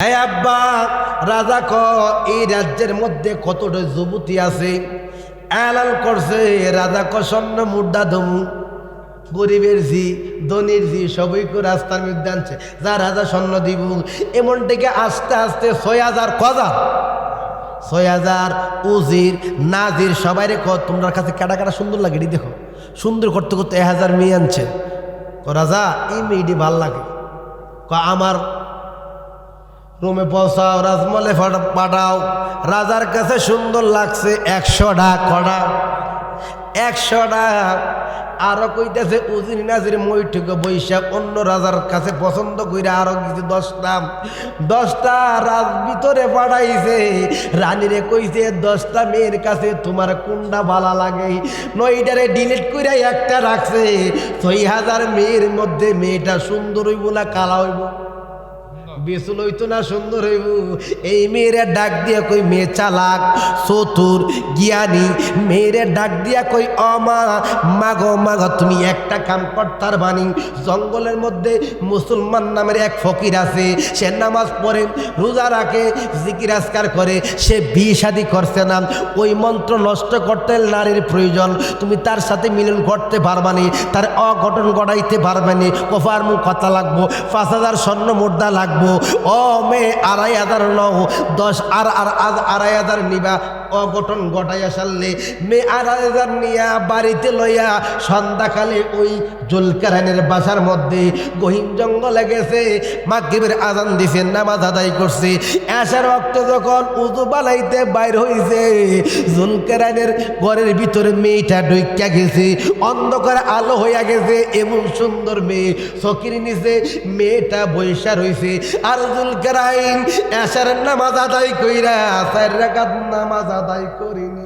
হ্যাঁ আব্বা, রাজা ক এই রাজ্যের মধ্যে কতটা যুবতী আছে এলান করছে। রাজা ক স্বর্ণ মুদ্রা দমু, গরিবের জি ধনির জি সবই করে রাস্তার মধ্যে আনছে, যা রাজা স্বর্ণ দিব। এমন থেকে আস্তে আস্তে ৬,০০০ কজা ৬,০০০ উজির নাজির সবাই রে তোমার কাছে কাটা কাটা সুন্দর লাগে, এটি দেখো সুন্দর করতে করতে ১,০০০ মেয়ে আনছে। রাজা এই মেয়েটি ভাল লাগে, আমার রুমে পৌঁছাও, রাজমহলে পাঠাও। রাজার কাছে সুন্দর লাগছে ১০০টা কড়া ১০০টা। আরো কইতেছে উজির নাজির মইটুকু বৈশাখ অন্য রাজার কাছে পছন্দ কইরা আরো কিছু ১০টা রাজ ভিতরে পাঠাইছে। রানীরে কইছে ১০টা মেয়ের কাছে তোমার কোনটা ভালো লাগে, ৯টারে ডিলিট কইরা একটা রাখছে। ৬,০০০ মেয়ের মধ্যে মেয়েটা সুন্দর হইব না কালা হইব, বেসুল হইতো না সুন্দর হইব। এই মেয়েরা ডাক দিয়া কই মেয়ে চালাক চতুর জ্ঞানী, মেয়েরে ডাক দিয়া কই অমা মাগো মাগো তুমি একটা কাম করতার বাণী। জঙ্গলের মধ্যে মুসলমান নামের এক ফকির আছে, সে নামাজ পড়ে রোজা রাখে জিকির আজকার করে, সে বিয়ে শাদী করছে না। ওই মন্ত্র নষ্ট করতে নারীর প্রয়োজন, তুমি তার সাথে মিলন করতে পারবানি, তার অঘটন ঘটাইতে পারবানি। কফার মুখ কথা লাগবো, ৫,০০০ স্বর্ণ মুদ্রা লাগবো। ও মেয়ে ২,৫০০ নও ১০ আর ২,৫০০ নিবা। অঘটন ঘটাইয়া সারলে মেয়ে ২,৫০০ নিয়া বাড়িতে লইয়া সন্ধ্যাকালে ওই জুলকারনাইনের বাসার মধ্যে গহীন জঙ্গলে গেছে। মাগরিবের আজান দিছে, নামাজ আদায় করছে। এশার ওয়াক্ত যখন উযু বানাইতে বাইর হইছে, জুলকারনাইনের ঘরের ভিতরে মেয়েটা ঢুইকা গেছে, অন্ধকার আলো হইয়া গেছে। এমন সুন্দর মেয়ে, চকির নিচে মেয়েটা বৈশা রইছে। আর জুলকারনাইন এশার নামাজ আদায় কইরা ৪ রাকাত নামাজ আদায় করিনি।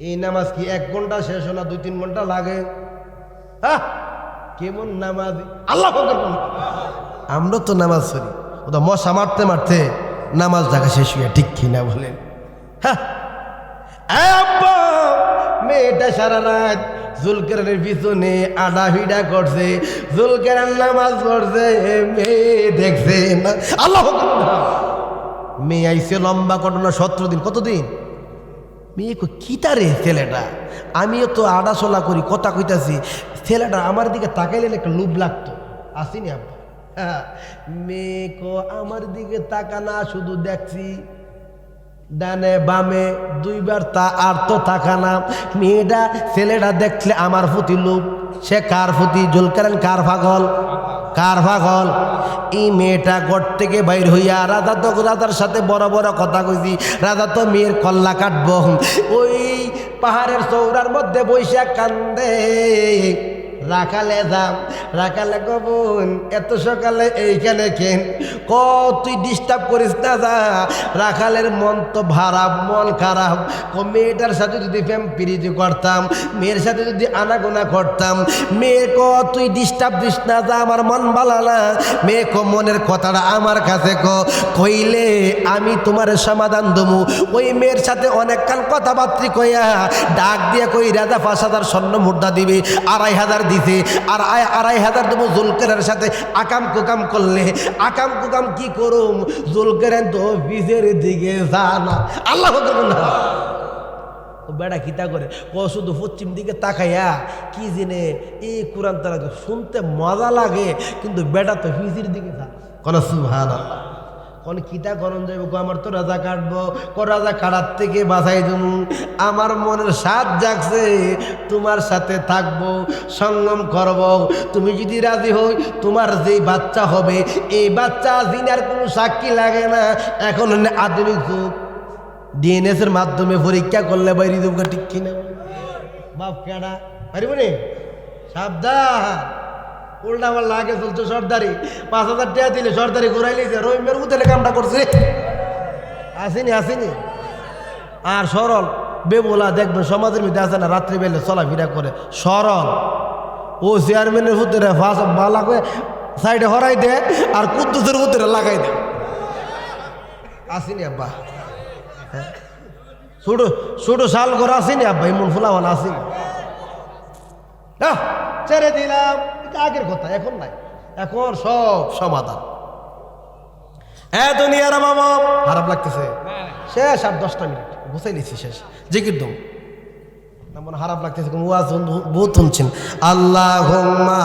এই নামাজ কি ১ ঘন্টা শেষ হলো, ২-৩ ঘন্টা লাগে? হ্যাঁ, কেমন নামাজ! আল্লাহ আমরা তো নামাজ পড়ি, ও তো মশা মারতে মারতে নামাজ ঢাকা শেষ হইয়া, ঠিক কিনা বলেন? হ্যাঁ, মেয়েটা সারা রাত জুলকারনাইনের পিছনে আডাভিডা করছে, জুলকারনাইন নামাজ পড়ছে, মেয়ে দেখছে না। আল্লাহ মেয়ে আইছে লম্বা ঘটনা, ১৭ দিন। কতদিন? মেয়ে কিতারে ছেলেটা, আমিও তো আডাচলা করি, কথা কইতাছি, ছেলেটা আমার দিকে তাকাইলে একটা লোভ লাগতো, আসিনি আব্বা? হ্যাঁ, মেয়ে আমার দিকে তাকানা, শুধু দেখছি ডানে বামে ২ বার, তা আর তো তাকানা। মেয়েটা ছেলেটা দেখলে আমার প্রতি লোভ। সে কার প্রতি? জুলকারনাইন কার পাগল? কার পাগল? এই মেয়েটা ঘর থেকে বাইর হইয়া, রাজা তো রাজার সাথে বড় বড় কথা কইছি, রাজা তো মেয়ের কল্লা কাটব। ওই পাহাড়ের চৌড়ার মধ্যে বৈশা কান্দে। রাখালে দাম, রাখালে কবন এত সকালে এইখানে কেন? তুই ডিস্টার্ব করিস না, যা। রাখালের মন তো খারাপ, মন খারাপ। মেয়েটার সাথে যদি প্রেম প্রীতি করতাম, মেয়ের সাথে যদি আনাগোনা করতাম, মেয়ে তুই ডিস্টার্ব দিস না, যা, আমার মন ভালো না। মেয়ে মনের কথাটা আমার কাছে কইলে আমি তোমার সমাধান দেবো। ওই মেয়ের সাথে অনেকক্ষণ কথাবার্তা কইয়া ডাক দিয়া কই রাজা ৫,০০০ স্বর্ণ মুদ্রা দিবে, ২,৫০০ দিছে, আর ২,৫০০ দেবো। জুলকারনাইনের সাথে আকাম কুকাম করলে, আকাম কুকাম কি করুম? জুলকারনাইন তো বীজের দিকে যা না। আল্লাহ না বেড়া কিতা করে শুধু পশ্চিম দিকে তাকাইয়া কি জেনে এই কোরআন তারা শুনতে মজা লাগে, কিন্তু বেড়া তো ফিজির দিকে যা। কোন সুবহানাল্লাহ, কোন কিতা করণ যাইব? আমার তো রাজা কাটবো, রাজা কাটার থেকে বাঁচাই দেবো। আমার মনের স্বাদ জাগছে, তোমার সাথে থাকবো, সঙ্গম করব। তুমি যদি রাজি হই, তোমার যেই বাচ্চা হবে, এই বাচ্চা জিনার কোনো সাক্ষী লাগে না। এখন আধুনিক যুগ, ডিএনএস এর মাধ্যমে পরীক্ষা করলে বাইরে দেবো, ঠিক কিনা? বাপ কেডা পারিব নি? সাবধান, উল্টা আমার লাগে চলছে সর্দারি। ৫,০০০ টাকা দিলে সর্দারি ঘুরাই লিছে, রহিমের উতেলে কামটা করছে। আসেনি আসেনি। আর সরল বেবোলা দেখবেন সমাজের মধ্যে আছে না, রাত্রিবেলা চলাফেরা করে সরল। ও চেয়ারম্যানের হুতেরে বালা করে সাইডে হরাই দে, আর কুদ্দুসের হুতেরে লাগাই দে। আসেনি আব্বা? হ্যাঁ, ছোটো ছোটো শাল করে আসেনি আব্বা? এমন ফুলাওয়ান আসেনি। ছেড়ে দিলাম, এটা আগের কথা, এখন নাই, এখন সব সমাধান। দুনিয়ার বাবা খারাপ লাগতেছে শেষ আর 10টা মিনিট বুঝাই নিচ্ছি শেষ জিকির দম মনে খারাপ লাগতেছে কোন ওয়াজ বহুত শুনছেন আল্লাহুম্মা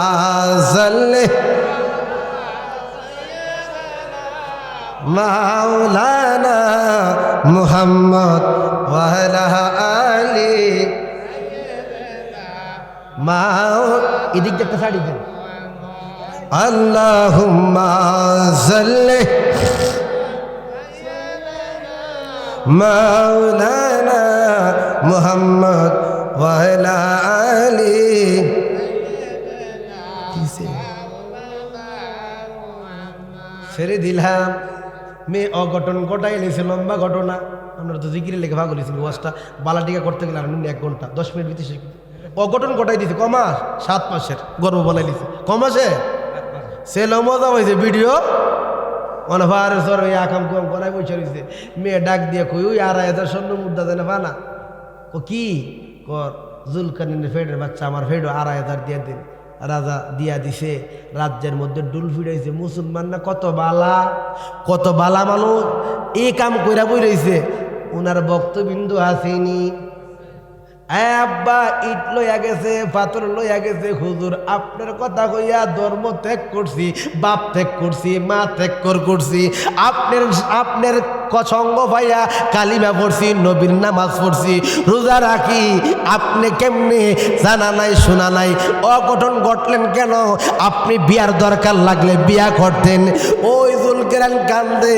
সাল্লি মাওলানা মুহাম্মদ ওয়া আলা আলি এদিক একটা শাড়ি দেন আল্লাহুম্মা সাল্লি মাওলানা মুহাম্মদ ওয়া আলা আলি ছেড়ে দিলাম মেয়ে অঘটন ঘটাই লেছে লম্বা ঘটনা আমরা তো জিকিরে লেখা ভাগ করেছি ওয়াজটা বালাটিকা করতে গেলে আর 1 ঘন্টা 10 মিনিট ভিতরে অঘটন ঘটাই দিছে কমাস 7 মাসের গর্ব বানাই দিছে কমাসে ছেলে মজা হয়েছে ভিডিও মনে ভার সর আকাম কম করাই বসে রয়েছে মেয়ে ডাক দিয়ে কই ওই 2,500 স্বর্ণ মুদ্রা দেয় না পানা ও কি কর জুলকারনাইনের ফেডের বাচ্চা আমার ফেডো 2,500 দিয়ে দিন রাজা দিয়া দিছে রাজ্যের মধ্যে ডুল ফিরাইছে মুসলমান না কত বালা মানুষ এই কাম কইরা বই রয়েছে ওনার বক্তবিন্দু আসেনি আব্বা ইট লইয়া গেছে পাথর লইয়া গেছে হুজুর আপনার কথা কইয়া ধর্ম ত্যাগ করছি বাপ ত্যাগ করছি মা ত্যাগ করছি আপনার সঙ্গ ভাইয়া কালিমা পড়ছি নবীর নামাজ পড়ছি রোজা রাখি আপনি কেমনে জানা নাই শোনা নাই অঘটন ঘটলেন কেন আপনি বিয়ার দরকার লাগলে বিয়া করতেন ওই জুলকেরান কান্দে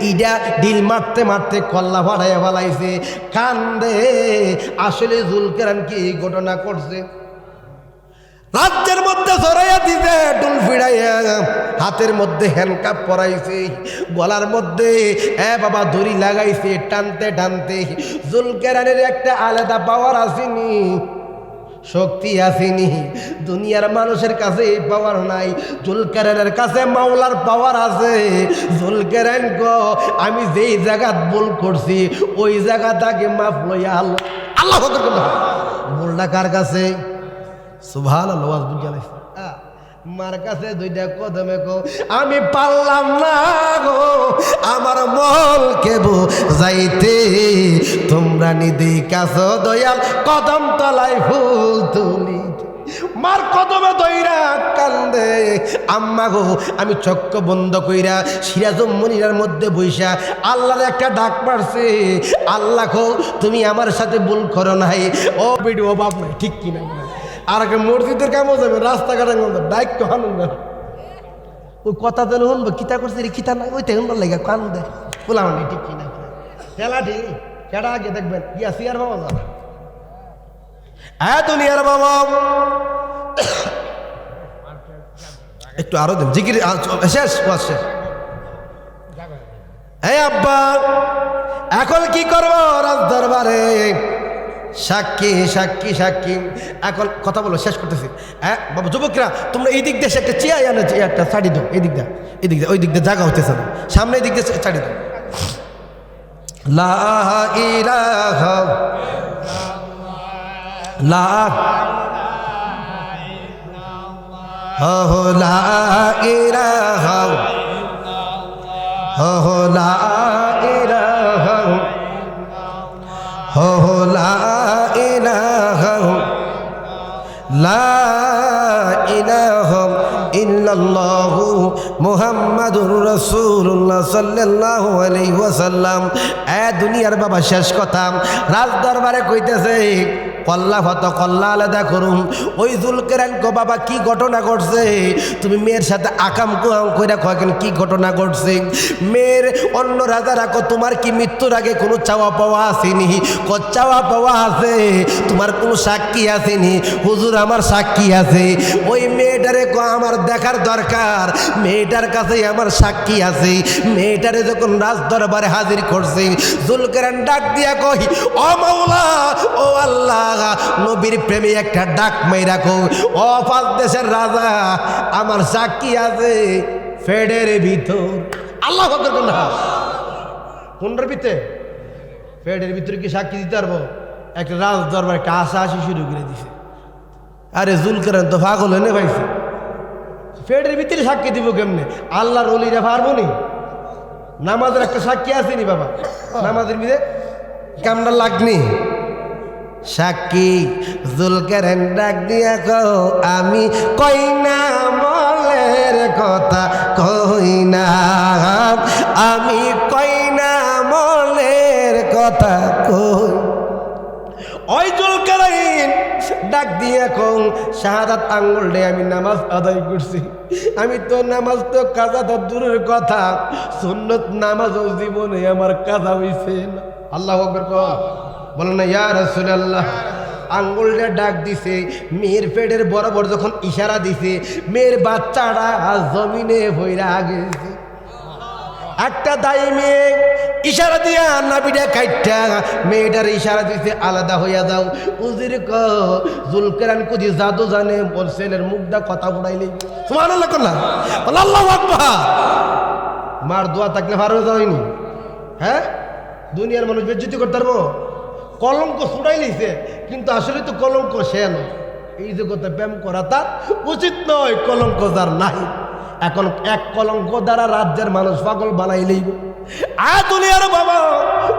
ইডা ডিল মারতে মারতে কল্লা ফাড়াইয়া ফেলাইছে কান্দে আসলে জুলকেরান কি ঘটনা করছে রাজ্যের মধ্যে জড়াইয়া দিতে ডুল ফিরাইয়া হাতের মধ্যে হ্যান্ডকাপ পরাইছে গলার মধ্যে বাবা দড়ি লাগাইছে টানতে টানতে জুলকেরানের একটা আলাদা পাওয়ার আসেনি শক্তি আসেনি দুনিয়ার মানুষের কাছে এই পাওয়ার নাই জুলকেরানের কাছে মাওলার পাওয়ার আছে জুলকেরান গো আমি যেই জায়গাত ভুল করছি ওই জায়গাটাকে মাফ লইয়া আল্লাহ ভুলটা কার কাছে সুবহানাল্লাহ ওয়াজ বুঝালাইছে মার কাছে 2টা কদমে কো আমি পারলাম না গো আমার মলকে যাইতে তোমরা নিদি কাছে দয়াল কদম তলায় ফুল তুলি মার কদমে দইরা কান্দে আম্মা গো আমি চক্ক বন্ধ কইরা সিরাজুম মুনিরার মধ্যে বইসা আল্লাহর একটা ডাক মারছে আল্লাহ গো তুমি আমার সাথে ভুল করো নাই ও ভিডিও বাপ নাই ঠিক কিনা আর আগে মসজিদের কামও যাবে রাস্তাঘাটের মধ্যে ডাইক তো হানুন না ওই কথা যেন শুনবো কিতা করছে রে কিতা নাই ওইটা শুনবার লাগে কান দেয় বললাম নেই ঠিক কিনা খেলা ঠিক কেডা আগে দেখবেন ইয়া সিয়ার বাবা যাবে দুনিয়ার বাবা একটু আরো দেন জিকির শেষ শেষ আব্বা এখন কি করবো রাজ দরবারে সাক্ষী সাক্ষী সাক্ষী এখন কথা বলো শেষ করতেছি বাবা যুবকরা তোমরা এই দিক দিয়ে একটা চেয়ার আনো একটা শাড়ি দাও এই দিক দিয়ে ওই দিক দিয়ে জায়গা হতেছে না সামনে এই দিক দিয়ে শাড়ি দাও লা ইলাহা লা হো লা ইলাহা হো লা ইলাহা হো লা ইলাহা লা ইলাহা ইল্লাল্লাহু মুহাম্মাদুর রাসূলুল্লাহ সাল্লাল্লাহু আলাইহি ওয়াসাল্লাম দুনিয়ার বাবা শেষ কথা রাজ দরবারে কইতেছে কল্লা ফত কল্লা আলাদা করুন ওই জুলকেরান কো বাবা কি ঘটনা ঘটছে তুমি মেয়ের সাথে আকাম কুয়াম কইরা কয়েন কি ঘটনা ঘটছে মেয়ের অন্য রাজারা কো তোমার কি মৃত্যুর আগে কোনো চাওয়া পাওয়া আসেনি কো চাওয়া পাওয়া আছে তোমার কোনো সাক্ষী আসেনি হুজুর আমার সাক্ষী আছে ওই মেয়েটারে কো আমার দেখার দরকার মেয়েটার কাছে আমার সাক্ষী আছে মেয়েটারে যখন রাজ দরবারে হাজির করছে জুলকেরান ডাক দিয়া কই ও মাওলা ও আল্লাহ নবীর প্রেমে একটা ডাক মাইরা কো ও পাঁচ দেশের রাজা আমার সাক্ষী আছে ফেডের ভিতর আল্লাহ না কোনটার ভিতরে ফেডের ভিতরে কি সাক্ষী দিতে পারবো একটা রাজ দরবার একটা আশি শুরু করে দিছে আরে জুলকেরান তো পাগল হয়ে ভাইছে ফেডের ভিতরে সাক্ষী দিব কেমনে আল্লাহর ওলিরা পারবো নি নামাজের একটা সাক্ষী আসেনি বাবা, নামাজের মিলে কামটা লাগনি সাক্ষী। জুলকারনাইন ডাক দিয়া কও আমি কই না মলের কথা কই না, আমি কই না মলের কথা কই। ওই জুলকারনাইন ডাক দিয়া কও শাহাদাত আঙ্গুল ডে আমি নামাজ আদায় করছি। আমি তো নামাজ তো কাজা তো দূরের কথা, সুন্নত নামাজও জীবনে আমার কাজা হইছে না। আল্লাহু আকবার কও, বলেন না ইয়া রাসূলুল্লাহ। আঙ্গুলটা ডাক দিছে, মেয়ের পেটের বরাবর যখন ইশারা দিছে, মেয়ের বাচ্চাটা জমিনে ভইরা গেছে। একটা দায়ী মেয়ে ইশারা দিয়া নাবিটা কাইটা মেয়েটার ইশারা দিতে আলাদা হইয়া যাও। উজির জুলকারনাইন কুদি জাদু জানে, ওর ছেলের মুখটা কথা ফুটাইলেই সুবহানাল্লাহ কন্যা আল্লাহু আকবার। মার দোয়া থাকলে ভালো যায়নি, হ্যাঁ দুনিয়ার মানুষ বেজ্জতি করতে পারবো। কলঙ্ক ছুড়াই লিছে, কিন্তু আসলে তো কলঙ্ক সে নয়। এই জগতে প্রেম করা তার উচিত নয়, কলঙ্ক যার নাই। এখন এক কলঙ্ক দ্বারা রাজ্যের মানুষ পাগল বানাইলেই দুনিয়ার বাবা।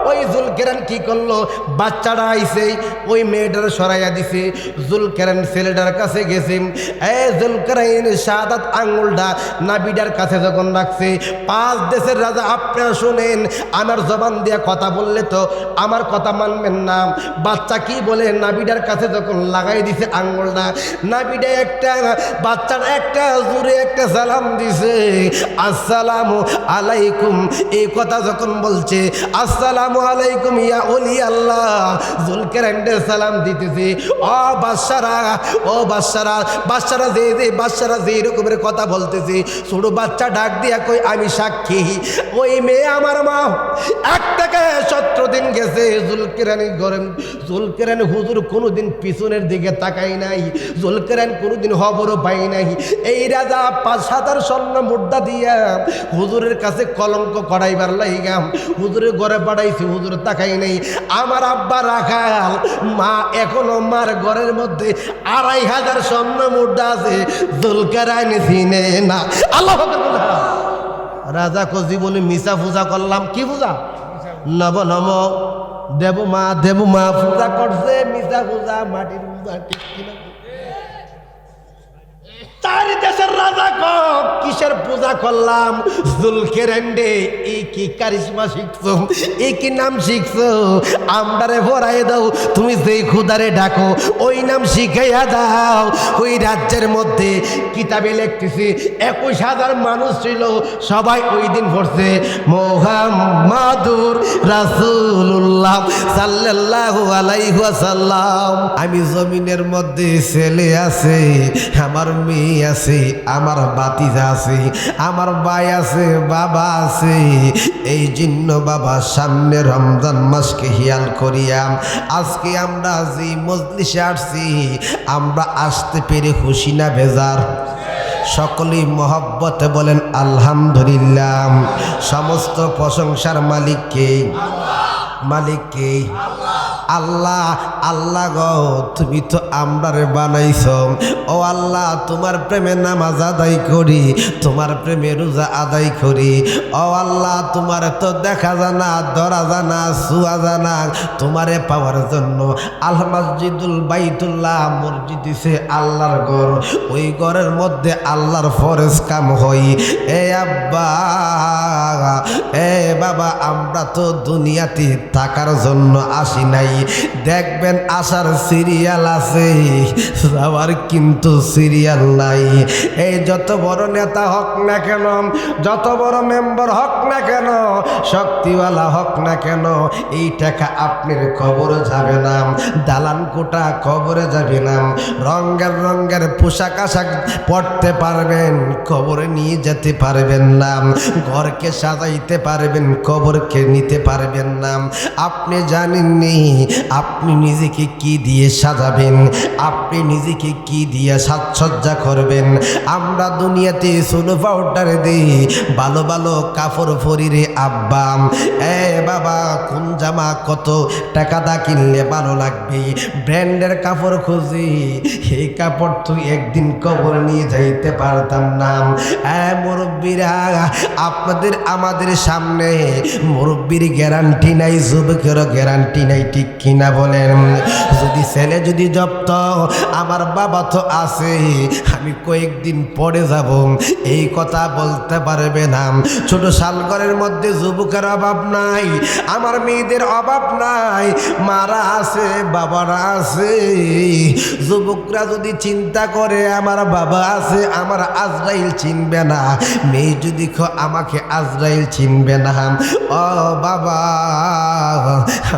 ওই জুলকারনাইন কি করলো, বাচ্চাটা আইছে ওই মেয়েটার সরাইয়া দিছে। জুলকারনাইন ছেলেটার কাছে গেছে, জুলকারনাইন শাহাদাত আঙ্গুলটা নাবিটার কাছে যখন রাখছে, 5 দেশের রাজা আপনারা শুনেন, আমার জবান দিয়ে কথা বললে তো আমার কথা মানবেন না। বাচ্চা কি বলে নাবিটার কাছে যখন লাগাই দিছে আঙ্গুলটা, নাবিটা একটা বাচ্চার একটা জোরে একটা সালাম দিছে, আসসালামু আলাইকুম। এই কথা যখন বলছে আসসালামু আলাইকুম ইয়া ওলি আল্লাহ, জুলকারনাইন সালাম দিতেছে, ও বাদশারা, ও বাদশারা, বাদশারা যে বাদশারা যে রকমের কথা বলতেছে, ছোট বাচ্চা ডাক দিয়া কই আমি সাক্ষী, ওই মেয়ে আমার মা। 1 থেকে 17 দিন গেছে জুলকারনাইন ঘরে। জুলকারনাইন হুজুর কোনোদিন পিছনের দিকে তাকাই নাই, জুলকারনাইন কোনোদিন খবরও পাই নাই। এই রাজা 5,000 স্বর্ণ মুদ্রা দিয়া হুজুরের কাছে কলঙ্ক করাইবার লাইগাম হুজুরের ঘরে পাঠাইছি, হুজুর তাকাই নাই। আমার আব্বা রাখাল, মা এখনো মার ঘরের মধ্যে 2,500 স্বর্ণ মুদ্রা আছে, জুলকারনাইন চিনে না। আল্লাহু আকবার। রাজা কো জীবনে মিছা পূজা করলাম, কি পূজা? নব নম দেব মা পূজা করছে, মিছা পূজা, মাটির পূজা, ঠিক কিনা? 4 দেশের রাজা কিসের পূজা করলাম? জুলকারনাইন রে এই কি কারিশমা শিখছো, এই কি নাম শিখছো, আমরারে ভরাই দাও। তুমি যেই খুদারে ডাকো ওই নাম শিখাইয়া দাও। ওই রাজ্যের মধ্যে কিতাবে লিখতেছি 21,000 মানুষ ছিল, সবাই ওই দিন পড়ছে মুহাম্মাদুর রাসূলুল্লাহ সাল্লাল্লাহু আলাইহি ওয়াসাল্লাম। আমি জমিনের মধ্যে ছেলে আছে, আমার মেয়ে আছে, আমার বাতিজা আছে, আমার ভাই আছে, বাবা আছে। এই জন্য বাবা সামনে রমজান মাসকে হিয়াল করিয়া আজকে আমরা যে মজলিসে আসছি, আমরা আসতে পেরে খুশি না বেজার? সকলেই মহব্বতে বলেন আলহামদুলিল্লাহ। সমস্ত প্রশংসার মালিককে, মালিককে আল্লাহ। আল্লাহ গো তুমি তো আমরারে বানাইছ, ও আল্লাহ তোমার প্রেমে নামাজ আদায় করি, তোমার প্রেমে রোজা আদায় করি। ও আল্লাহ তোমার তো দেখা জানা, ধরা জানা, ছুয়া জানা, তোমারে পাওয়ার জন্য আল মসজিদুল বাইতুল্লাহ মসজিদ দিছে আল্লাহর ঘর, ওই ঘরের মধ্যে আল্লাহর ফরজ কাম হই। এ আব্বা, এ বাবা, আমরা তো দুনিয়াতে থাকার জন্য আসি নাই। দেখবেন আসার সিরিয়াল আছে, যাওয়ার কিন্তু সিরিয়াল নাই। এই যত বড় নেতা হক না কেন, যত বড় মেম্বার হক না কেন, শক্তিওয়ালা হক না কেন, এই টাকা আপনার কবরে যাবে না, দালান কোটা কবরে যাবে না। রঙের রঙের পোশাক আশাক পরতে পারবেন, কবরে নিয়ে যেতে পারবেন না। ঘরকে সাজাইতে পারবেন, কবরকে নিতে পারবেন না। আপনি জানেননি আপনি নিজেকে কি দিয়ে সাজাবেন, আপনি নিজেকে কি দিয়ে সাজসজ্জা করবেন। আমরা দুনিয়াতে সোলো পাউডার দিই, ভালো ভালো কাপড় পরি রে আব্বা। বাবা কোন জামা কত টাকা দা কিনলে ভালো লাগবে, ব্র্যান্ডের কাপড় খুঁজি, এই কাপড় তুই একদিন কবর নিয়ে যাইতে পারতাম না। মুরব্বীরা, আপনাদের আমাদের সামনে মুরব্বীর গ্যারান্টি নাই, যুবকেরও গ্যারান্টি নাই, ঠিক কিনা বলেন? যদি ছেলে যদি জব্দ, আমার বাবা তো আছে, আমি কয়েকদিন পরে যাব, এই কথা বলতে পারবে না। ছোট শালঘরের মধ্যে যুবকের অভাব নাই, আমার মেয়েদের অভাব নাই, মারা আছে, বাবারা আছে। যুবকরা যদি চিন্তা করে আমার বাবা আছে, আমার আজরাইল চিনবে না, মেয়ে যদি আমাকে আজরাইল চিনবে না। ও বাবা,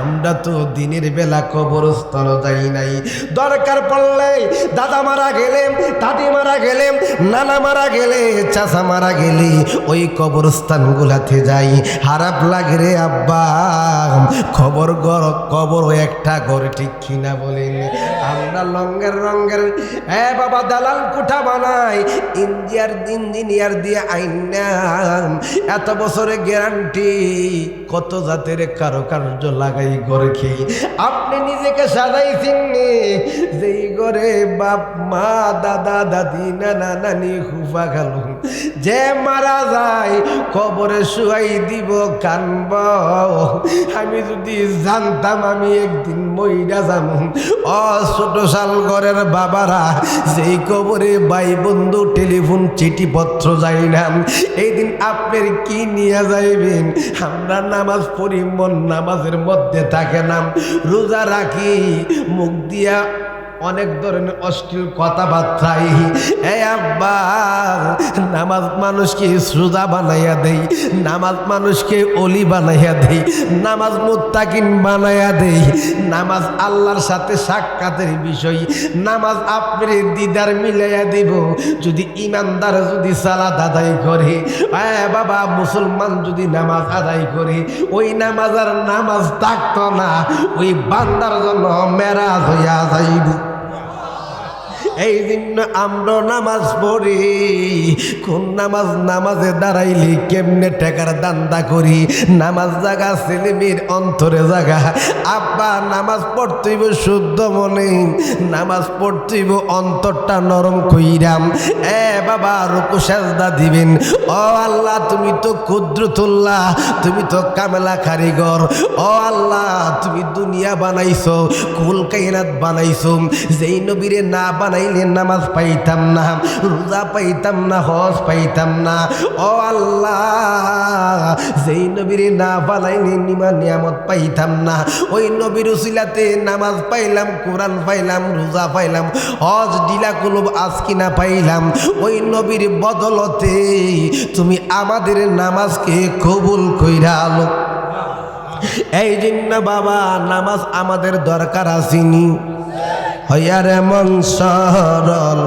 আমরা তো দিনের বেলা কবরস্থান যাই নাই, দরকার পড়লে দাদা মারা গেলে, দাদি মারা গেলে, নানা মারা গেলে, চাচা মারা গেলে ওই কবরস্থানগুলাতে যাই। খারাপ লাগে রে আব্বা, খবর ঘর কবর একটা ঘর, ঠিক কিনা বলেন? আমরা রঙের রঙের বাবা দালাল কোঠা বানাই, ইঞ্জিনিয়ার দিয়ে আইনা, এত বছরে গ্যারান্টি, কত জাতের কারুকার্য লাগাই ঘরে খেয়ে আপনি নিজেকে সাজাইছেন যেই ঘরে বাপ মা দাদা দাদি নানা নানি হুফা খালু যে মারা যায় কবরে শুয়াই দিব, কানব। আমি যদি জানতাম আমি একদিন মইরা যাম। ও ছোট শাল ঘরের বাবারা, যেই কবরে ভাই বন্ধু টেলিফোন চিঠিপত্র যাই না, এই দিন আপনার কি নিয়ে যাইবেন? আমরা নামাজ পড়ি, মন নামাজের মধ্যে থাকে না, রোজা রাখি, মুখ দিয়া অনেক ধরনের অশ্লীল কথাবার্তাই। আব্বা, নামাজ মানুষকে সোজা বানাইয়া দেই, নামাজ মানুষকে অলি বানাইয়া দেই, নামাজ মুত্তাকিন বানাইয়া দেই, নামাজ আল্লাহর সাথে সাক্ষাতের বিষয়, নামাজ আপনার দিদার মিলাইয়া দিব। যদি ইমানদার যদি সালাত আদায় করে, বাবা মুসলমান যদি নামাজ আদায় করে, ওই নামাজ আর নামাজ থাকতো না, ওই বান্দার জন্য মেরাজ হইয়া যাইব। এই জন্য আমরা নামাজ পড়ি, কোন নামাজে দাঁড়াইলি কেমনে টাকার দান্দা করি, নামাজ জাগা ছেলেমেয়ের অন্তরে জাগা। আব্বা, নামাজ পড়তেইব শুদ্ধ মনে, নামাজ পড়তেইব অন্তরটা নরম কইরাম। বাবা রুকু সাজদা দিবেন। ও আল্লাহ, তুমি তো কুদরতুল্লাহ, তুমি তো কামেলা কারিগর। ও আল্লাহ, তুমি দুনিয়া বানাইছো, কুল কায়নাত বানাইছো, যেই নবীরে না বানাই নামাজ পাইতাম না, রোজা পাইতাম না, হজ পাইতাম না। ও আল্লাহ, যেই নবীর না বানাইনি নিয়ামত পাইতাম না, ওই নবীর উসিলাতে নামাজ পাইলাম, কোরআন পাইলাম, রোজা পাইলাম, হজ ডিলা কুলুব আজকিনা পাইলাম। ওই নবীর বদলতে তুমি আমাদের নামাজকে কবুল কইরা আলো। এই জন্য বাবা, নামাজ আমাদের দরকার আসেনি। হইয়ারে মন সরল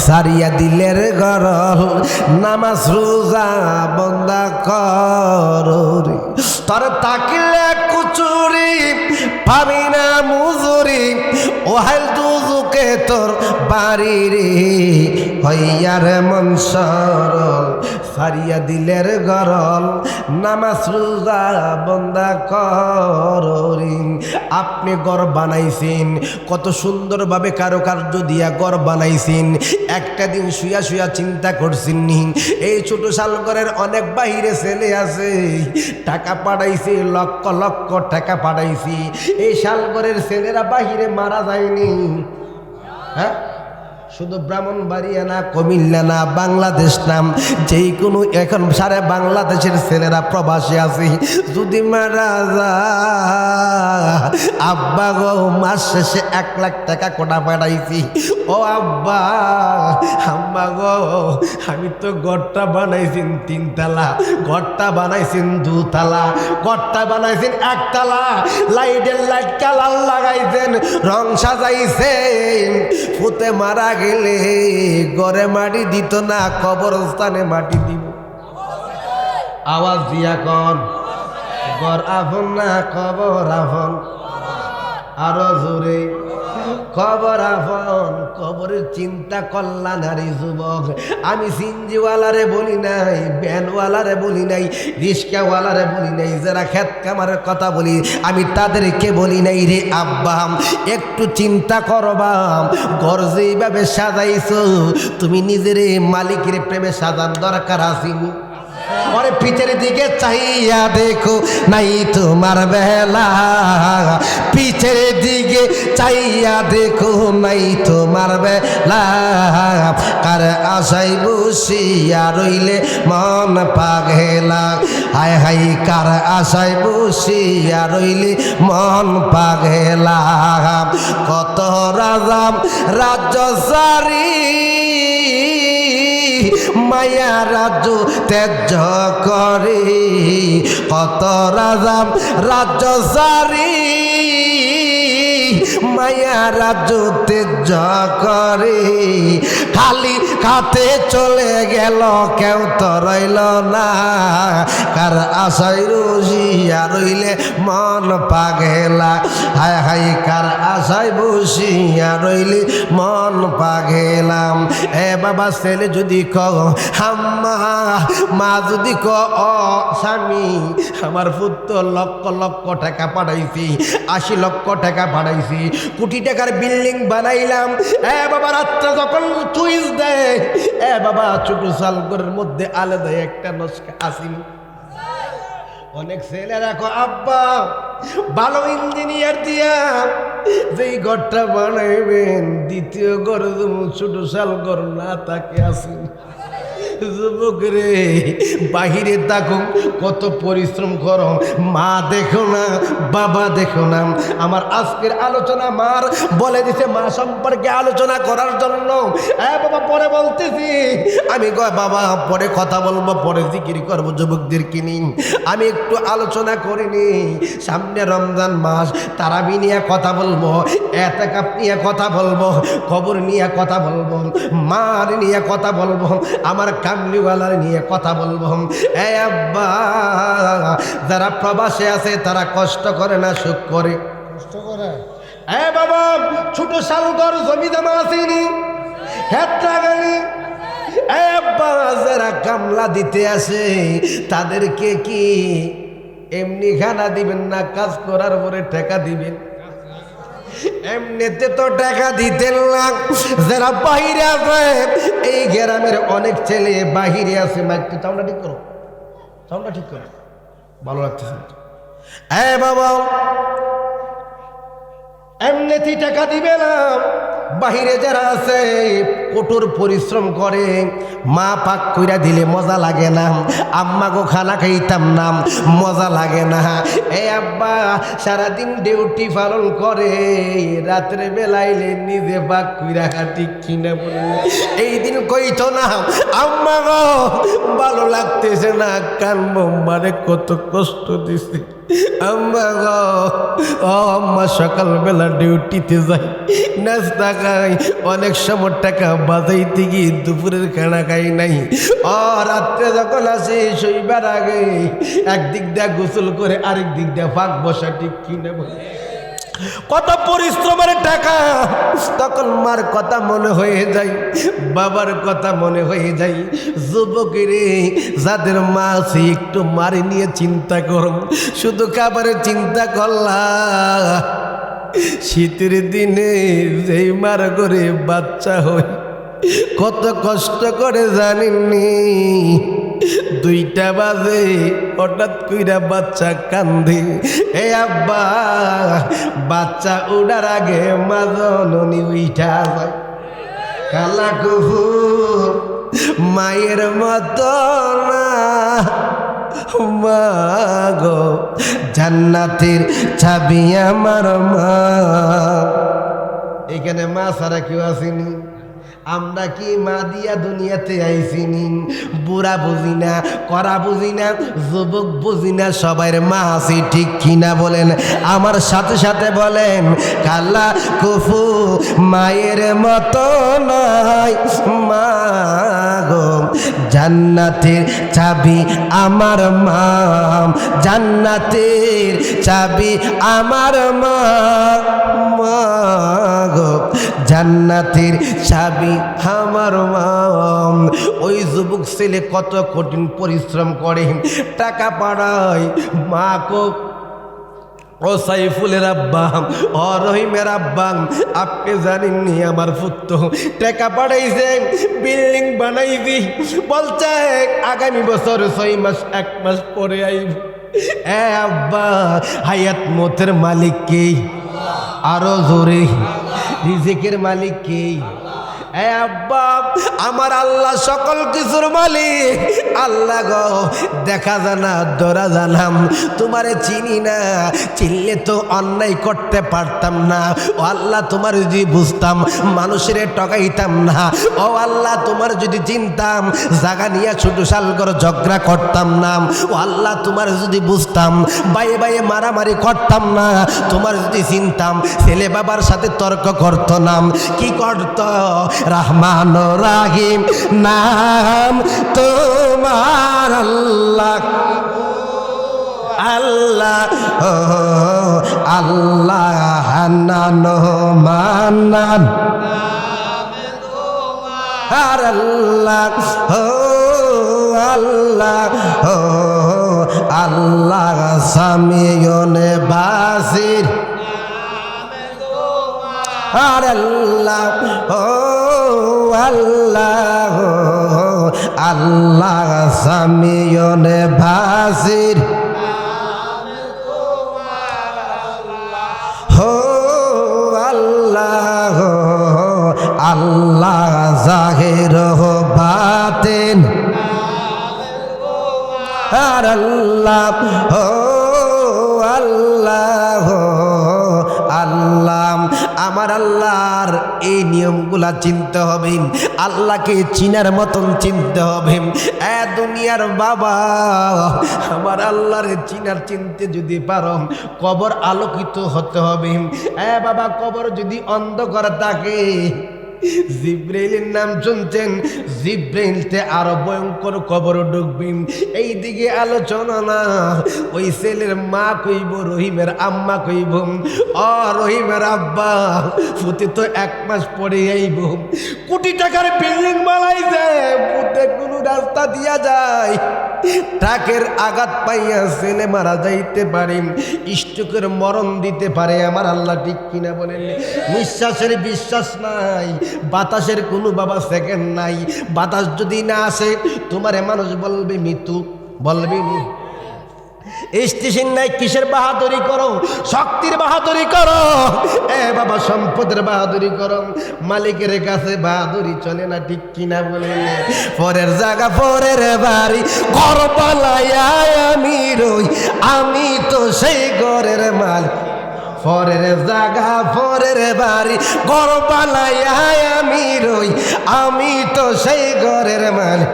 সারিয়া দিলের গরল, নামাজ রোজা বন্দা কররি, তোর তাকিলে কুচুরি পাবি না মুজুরি, ওহাইল দুজুকে তোর বাড়ি রে। হইয়ারে মন সরল সারিয়া দিলের গরল, নামাজ রোজা বন্দা কররি। আপনি ঘর বানাইছেন, কত সুন্দরভাবে কারুকার্য দিয়া ঘর বানাইছেন, একটা দিন শুয়া শুয়া চিন্তা করছেন নি? এই ছোট শালঘরের অনেক বাহিরে ছেলে আছে, টাকা পাঠাইছি, লক্ষ লক্ষ টাকা পাঠাইছি, এই শালঘরের ছেলেরা বাহিরে মারা যায়নি। হ্যাঁ, শুধু ব্রাহ্মণবাড়িয়া না, কুমিল্লা না, বাংলাদেশ নাম, যেই কোনো এখন সারা বাংলাদেশের ছেলেরা প্রবাসী আছে। যদি মারা যায়, আব্বা গো মাস শেষে 1 লাখ টাকা কোটা পাঠাইছি। ও আব্বা, আম্মা গো, আমি তো ঘরটা বানাইছেন 3 তালা, ঘরটা বানাইছেন 2 তালা, ঘরটা বানাইছেন 1 তালা, লাইটের লাইট কালার লাগাইছেন, রং সাজাইছেন। ফুতে মারা গেলে ঘরে মাটি দিত না, কবরস্থানে মাটি দিব। আওয়াজ দিয়া কন, ঘর আপন না কবর আপন? আরো জোরে কবর আপন কবরের চিন্তা করলা নারী যুবক আমি সিনজিওয়ালারে বলি নাই ভ্যানওয়ালারে বলি নাই রিস্কাওয়ালারে বলি নাই যারা খেত কামারের কথা বলি আমি তাদেরকে বলি নাই রে আব্বা একটু চিন্তা করবাম ঘর যেইভাবে সাজাইছো তুমি নিজের মালিকের প্রেমে সাজান দরকার আসিনি ওরে পিছের দিকে চাইয়া দেখো নাই তোমার বেলা পিছের দিকে চাইয়া দেখো নাই তোমার বেলা কার আশাই বসিয়া রইলে মন পাগেলা হায় হায় কার আশাই বসিয়া রইলে মন পাগেলা কত রাজা রাজ্য সারি মায়া রাজ্য ত্যায্য করে কত রাজা রাজ্য সারি মায়া রাজ্য ত্যায্য করে খালি খাতে চলে গেল কেউ তো রইল না কার আশায় রসিয়া রইলে মন পাগেলা হায় হায় কার আশায় বসিয়া রইলে মন পাগেলাম এ বাবা ছেলে যদি কও হাম্মা মা যদি ক ও স্বামী আমার পুত্র লক্ষ লক্ষ টাকা পাঠাইছি 80 লক্ষ টাকা পাঠাইছি কোটি টাকার বিল্ডিং বানাইলাম এ বাবা রাত্রে যখন চুইস দেয় এ বাবা ছোট সালগরের মধ্যে আলাদা একটা নস্কা আসিনি অনেক ছেলেরা কো আব্বা ভালো ইঞ্জিনিয়ার দিয়া যেই ঘরটা বানাইবেন দ্বিতীয় ঘর ছোট সালগর না তাকে আসেনি যুবক রে বাহিরে থাকুক কত পরিশ্রম করো মা দেখো না বাবা দেখো না আমার আজকের আলোচনা মার বলে দিছে মা সম্পর্কে আলোচনা করার জন্য বাবা পরে বলতেছি আমি বাবা পরে কথা বলবো পরে জিকির করবো যুবকদেরকে নিয়ে আমি একটু আলোচনা করিনি সামনে রমজান মাস তারাবি নিয়ে কথা বলবো এতেকাফ নিয়ে কথা বলবো খবর নিয়ে কথা বলবো মার নিয়ে কথা বলবো আমার কামলিওয়ালার নিয়ে কথা বলবো এ আব্বা যারা প্রবাসে আছে তারা কষ্ট করে না সুখ করে কষ্ট করে এ বাবা ছোট সালগর জমি জমা আসেনি হেত্রা গানি এ আব্বা যারা কামলা দিতে আসে তাদেরকে কি এমনি খানা দিবেন না কাজ করার পরে টাকা দিবেন এমনিতে তো টাকা দিতেন না যারা বাহিরে আছে এই গ্রামের অনেক ছেলে বাহিরে আছে মাইকটা চামড়া ঠিক করো চামড়া ঠিক করো ভালো লাগতেছে এ বাবা এমনিতেই টাকা দিবে না বাহিরে যারা আছে কঠোর পরিশ্রম করে মা পাক কইরা দিলে মজা লাগে না আম্মা গো খানা খাইতাম না মজা লাগে না এ আব্বা সারাদিন ডিউটি পালন করে রাত্রে বেলাইলে নিজে পাক কইরা খাটি কিনে বলে এই দিন কইতো না আম্মা গো ভালো লাগতেছে না কানবো মানে কত কষ্ট দিছে আম্মা গো ও আম্মা সকালবেলা ডিউটিতে যাই নাস্তা খাই অনেক সময় টাকা বাজাইতে গিয়ে দুপুরের খানা খাই নাই ও রাত্রে যখন আসি শৈবার আগে একদিক দিয়ে গোসল করে আরেক দিক দিয়ে ফাঁক বসা ঠিক কিনে বলে কত পরিশ্রমের টাকা তখন মার কথা মনে হয়ে যায় বাবার কথা মনে হয়ে যায় যুবকেরে যাদের মা আছে একটু মারি নিয়ে চিন্তা করো শুধু খাবারের চিন্তা করলা শীতের দিনে যেই মার করে বাচ্চা হয় কত কষ্ট করে জানেননি 2টা বাজে হঠাৎ কইরা বাচ্চা কান্দে এ আব্বা বাচ্চা উড়ার আগে মা জননী উইঠা যায় কালা কুহু মায়ের মতো না মা গো জান্নাতের চাবি আমার মা এখানে মা ছাড়া কেউ আসেনি আমরা কি মা দিয়া দুনিয়াতে আইছিনি? বুড়া বুঝি না, করা বুঝি না, যুবক বুঝি না, সবাই মা আছি, ঠিক কিনা বলেন? আমার সাথে সাথে বলেন, খালা কুফু মায়ের মতো নয়, মা গো জান্নাতের চাবি আমার মা, জান্নাতের চাবি আমার মা, মা গো জান্নাতের চাবি আমার মা। ওই যুবক ছেলে কত কঠিন পরিশ্রম করে, টাকা পাড়ায়, মা কো ও সাইফুলের আব্বা, ও রহিমের আব্বা, আপনি জানেননি আমার পুত্র টাকা পাঠাইছে, বিল্ডিং বানাইবি, বলছে আগামী বছর 6 মাস 1 মাস পরে আইব। এ আব্বা, হায়াত মতের মালিক কে? আরো জোরে, রিজিকের মালিক কে? এ আব্বা, আমার আল্লাহ সকল কিছুর মালিক। আল্লাহ গো, দেখা জানা ধরা জানাম, তোমারে চিনি না, চিনলে তো অন্যায় করতে পারতাম না। ও আল্লাহ, তোমার যদি বুঝতাম মানুষের টকাইতাম না। ও আল্লাহ, তোমার যদি চিনতাম জাগা নিয়ে ছোট সাল করে ঝগড়া করতাম না। ও আল্লাহ, তোমার যদি বুঝতাম বাইয়ে বাইয়ে মারামারি করতাম না। তোমার যদি চিনতাম ছেলে বাবার সাথে তর্ক করতো না। কি করত? রহমান রাহিম নাম তোমার আল্লাহ, আল্লাহ ও আল্লাহ, হান্নান মান্নান আর আল্লাহ ও আল্লাহ ও আল্লাহ, সামিয়নে বাসির আর আল্লাহ ও আল্লাহ আল্লাহ, সামিয়নে ভাসির হো আল্লাহ আল্লাহ, জাহির হো বাতিন আর আল্লাহ ও আল্লাহ আল্লাহ। আমার আল্লাহর এই নিয়মগুলা চিনতে হবে, আল্লাহকে চিনার মতন চিনতে হবে। এ দুনিয়ার বাবা, আমার আল্লাহরে চিনার চিনতে যদি পারো, কবর আলোকিত হতে হবে। এ বাবা, কবর যদি অন্ধকার থাকে, জিব্রাইলের নাম শুনছেন, জিব্রাইলতে আরো ভয়ঙ্কর কবর ঢুকবে। এই দিকে আলোচনা না, ওই ছেলের মা কইব, রহিমের আম্মা কইব, ও রহিমের আব্বা, ফুতে তো 1 মাস পরে আইব। কোটি টাকার বিল্ডিং বানাইছে, ফুতে কোনো রাস্তা দিয়া যায়, ট্রাকের আঘাত পাইয়া ছেলে মারা যাইতে পারে, স্ট্রোকের মরণ দিতে পারে। আমার আল্লাহ ঠিক কিনা বলেন? নিঃশ্বাসের বিশ্বাস নাই, বাতাসের কোনো বাবা সেকেন্ড নাই। বাতাস যদি না আসে, তোমারে মানুষ বলবে মৃত্যু, বলবে নি। স্টেশন নাই, কিসের বাহাদুরি করো? শক্তির বাহাদুরি করো। এ বাবা, সম্পদের বাহাদুরি করো, মালিকের কাছে বাহাদুরি চলে না, ঠিক কিনা বলেন? পরের জায়গা পরের বাড়ি, ঘর পালাইয়া আমি রই, আমি তো সেই ঘরের মালিক। পরের জায়গা পরের বাড়ি, ঘর পালাইয়া আমি রই, আমি তো সেই ঘরের মালিক।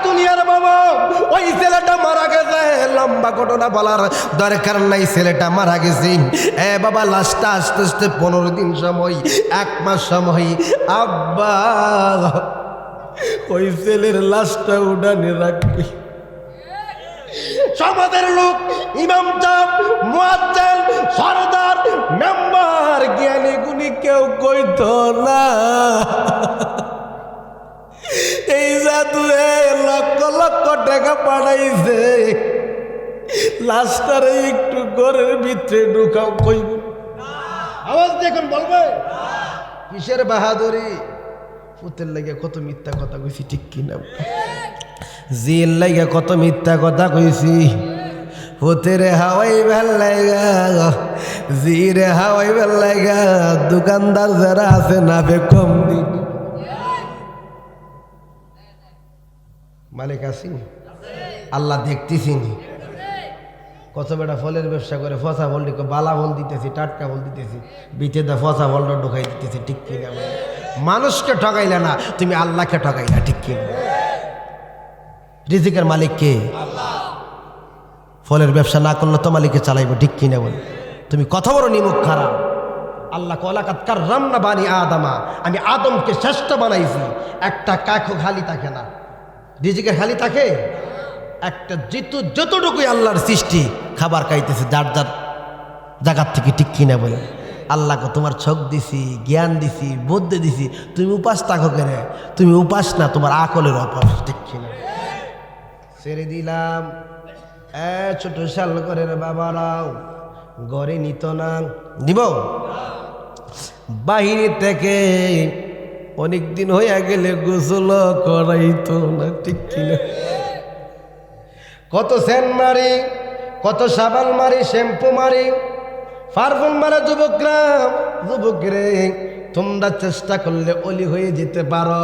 দুনিয়ার বাবা, ওই ছেলেটা মারা গেছে, লম্বা ঘটনা বলার দরকার নাই, ছেলেটা মারা গেছে। এ বাবা, লাশটা আস্তে আস্তে 15 দিন সময়, 1 মাস সময়। আব্বা, ওই ছেলের লাশটা উঠানে রাখবি। সমাজের লোক, ইমাম সাহেব, মুয়াজ্জিন, সরদার, মেম্বার, জ্ঞানী গুণী কেউ কইতো না। এই জাদু লক্ষ লক্ষ টাকা পাঠাইছে, লাস্টারে একটু ঘরের ভিতরে ঢুকাও, কইব আওয়াজ দেখুন, বলবে কিসের বাহাদুরি? পুতের লাগে কত মিথ্যা কথা কইছি, ঠিক কিনা? জির লাগে কত মিথ্যা কথা কইছি। পুতের হাওয়াই ভাল লাগা, জির হাওয়াই ভাল লাগা, দোকানদার যারা আছে না বে কম দিন। মালিক আছি, আল্লাহ দেখতেছি। কত বেটা ফলের ব্যবসা করে, ফসা ফল বালা ফল দিতেছি, টাটকা ফল দিতেছি, বিচে দা ফসা ফলটা ঢুকাই দিতেছি, ঠিক কিনা? মানুষকে ঠকাইলে না, তুমি আল্লাহকে ঠকাইলা, ঠিক কি? রিজিকের মালিক কে? ফলের ব্যবসা না করলে তো মালিককে চালাইবো, ঠিক কিনা বল? তুমি কত বড় নিমুখ খারাপ। আল্লাহ কলাকাত কাররামনা বানি আদমা, আমি আদমকে শ্রেষ্ঠ বানাইছি। একটা কাকও খালি থাকে না, রিজিকের খালি থাকে একটা। যতটুকুই আল্লাহর সৃষ্টি খাবার খাইতেছে যার যার জায়গার থেকে, ঠিক কিনা বলে? আল্লাহকে তোমার চোখ দিছি, জ্ঞান দিছি, বুদ্ধি দিছি, তুমি উপাস থাকো কেন? তুমি উপাস না, তোমার আকলের অভাব, ঠিক কিনা? ছেড়ে দিলাম ছোট শাল করে বাবারাও ঘরে নিত না, দিব বাহিরে থেকে অনেক দিন হইয়া গেলে গোসল করাইতো না, ঠিক কিনা? কত সেন্ট মারি, কত সাবান মারি, শ্যাম্পু মারি, পারফিউম মারা যুবকরে তোমরা চেষ্টা করলে অলি হয়ে যেতে পারো।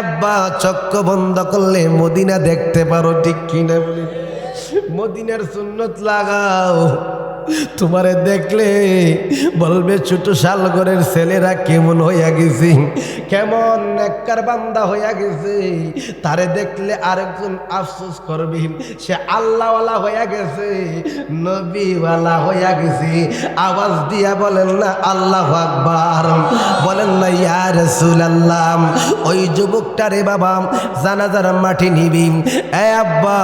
আব্বা চক্ষু বন্ধ করলে মদিনা দেখতে পারো, ঠিক কিনা বলি? মদিনার সুন্নত লাগাও, তোমারে দেখলে বলবে ছোট শালগরের ছেলেরা কেমন হইয়া গেছে, কেমন নেককার বান্দা হইয়া গেছে। তারে দেখলে আরেকজন আফসোস করবে, সে আল্লাহওয়ালা হইয়া গেছে, নবীওয়ালা হইয়া গেছে। আওয়াজ দিয়া বলেন না আল্লাহু আকবার, বলেন না ইয়া রাসূলুল্লাহ। ওই যুবকটারে বাবা জানাজার মাটি নিবি, এ আব্বা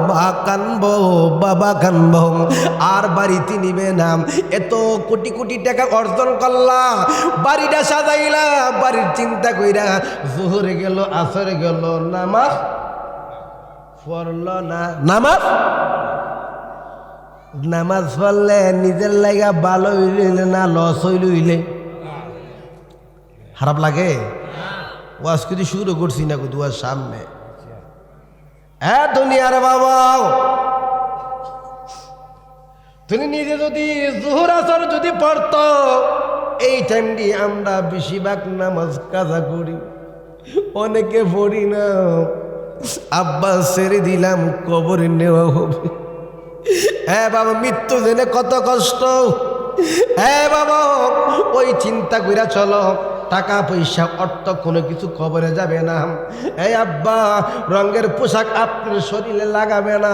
মা কানবো, বাবা কানবো, আর বাড়িতে নিবে না। এত কোটি কোটি টাকা অর্জন করলা, বাড়িটা সাজাইলা, বাড়ির চিন্তা কইরা জোহরে গেল, আসরে গেল, নামাজ পড়ল না। নামাজ পড়লে নিজের লাগা ভালো হইলে না লস হইলে খারাপ লাগে? ওয়াজ কিন্তু শুরু করছি না দুয়ার সামনে। হ্যাঁ দুনিয়ার বাবা, তুমি নিজে যদি জোহর আসর যদি পড়ত, এই টাইম দিয়ে আমরা বেশিরভাগ নামাজ কাজা করি, অনেকে পড়ি না। আব্বা ছেড়ে দিলাম, কবরে নেওয়া হবে। হ্যাঁ বাবা, মৃত্যু জেনে কত কষ্ট। হ্যাঁ বাবা, ওই চিন্তা কইরা চলো, টাকা পয়সা অর্থ কোনো কিছু কবরে যাবে না। এই আব্বা রঙের পোশাক আপনার শরীরে লাগাবে না,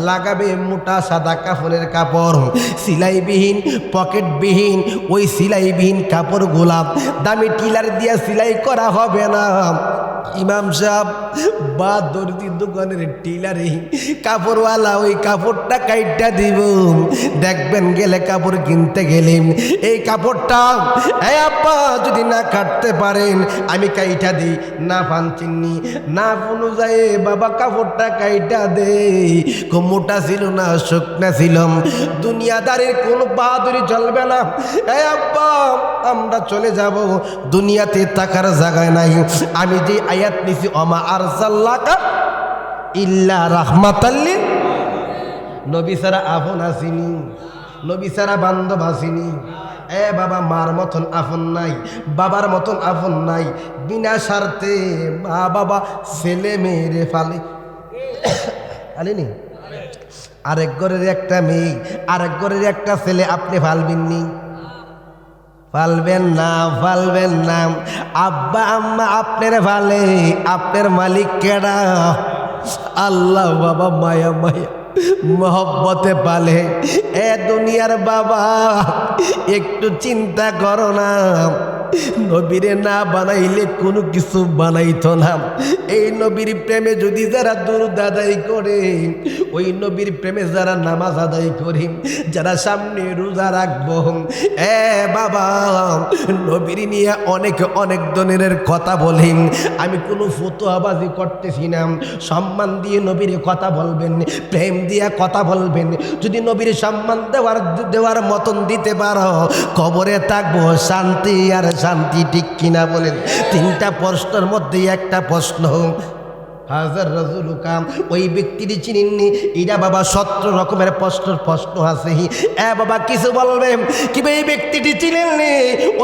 লাগাবে মোটা সাদা কাপড়ের কাপড়, সিলাইবিহীন পকেটবিহীন। ওই সিলাইবিহীন কাপড় গোলাপ দামি টিলার দিয়া সিলাই করা হবে না। ইমাম সাহেব বা দর্জির দোকানের টিলারে কাপড়ওয়ালা ওই কাপড়টা কাইটটা দিব, দেখবেন গেলে কাপড় কিনতে গেলেন এই কাপড়টা এই আব্বা যদি না কাটতে পারেন আমি কাইটা দিই, না ফানচিনি না অনুযায়ী বাবা কাপড়টা কাইটা দেই। খুব মোটা ছিল না শুকনা ছিল, দুনিয়াদারির কোনো বাহাদুরি চলবে না। এই আব্বা আমরা চলে যাব, দুনিয়াতে থাকার জায়গায় নাই। আমি যে আয়াত নিছি ওমা আরসালনাকা ইল্লা রাহমাতাল লিল, নবী ছাড়া আপন আসিনি, নবী ছাড়া বান্ধব আসিনি। এ বাবা মার মতন আপন নাই, বাবার মতন আপন নাই। বিনা স্বার্থে মা বাবা ছেলে মেয়েরে ফালে আলেনি। আরেক ঘরের একটা মেয়ে, আরেক ঘরের একটা ছেলে আপনি ফালবেননি, ফালবেন না, ফালবেন না। আব্বা আম্মা আপনার ফালে, আপনার মালিক কেডা? আল্লাহ। বাবা মায়া মায়া মোহব্বতে পালে। এ দুনিয়ার বাবা একটু চিন্তা করো না, নবীরে না বানাইলে কোনো কিছু বানাইতো না। এই নবীর প্রেমে যদি যারা দুরূদ আদায় করে, ওই নবীর প্রেমে যারা নামাজ আদায় করি, যারা সামনে রোজা রাখবো, এ বাবা নবীর নিয়ে অনেক অনেক ধরনের কথা বলি। আমি কোনো ফতোয়াবাজি করতেছি না, সম্মান দিয়ে নবীর কথা বলবেন, প্রেম দিয়ে কথা বলবেন। যদি নবীর সম্মান দেওয়ার মতন দিতে পারো, কবরে থাকবো শান্তি আর শান্তি, ঠিক কিনা বলেন? তিনটা প্রশ্নের মধ্যে একটা প্রশ্ন, হাজার রাজুল কাম ওই ব্যক্তিটি চিনেননি, এটা বাবা 17 রকমের প্রশ্ন আছে। বাবা কিছু বলবেন কি এই ব্যক্তিটি চিনেননি,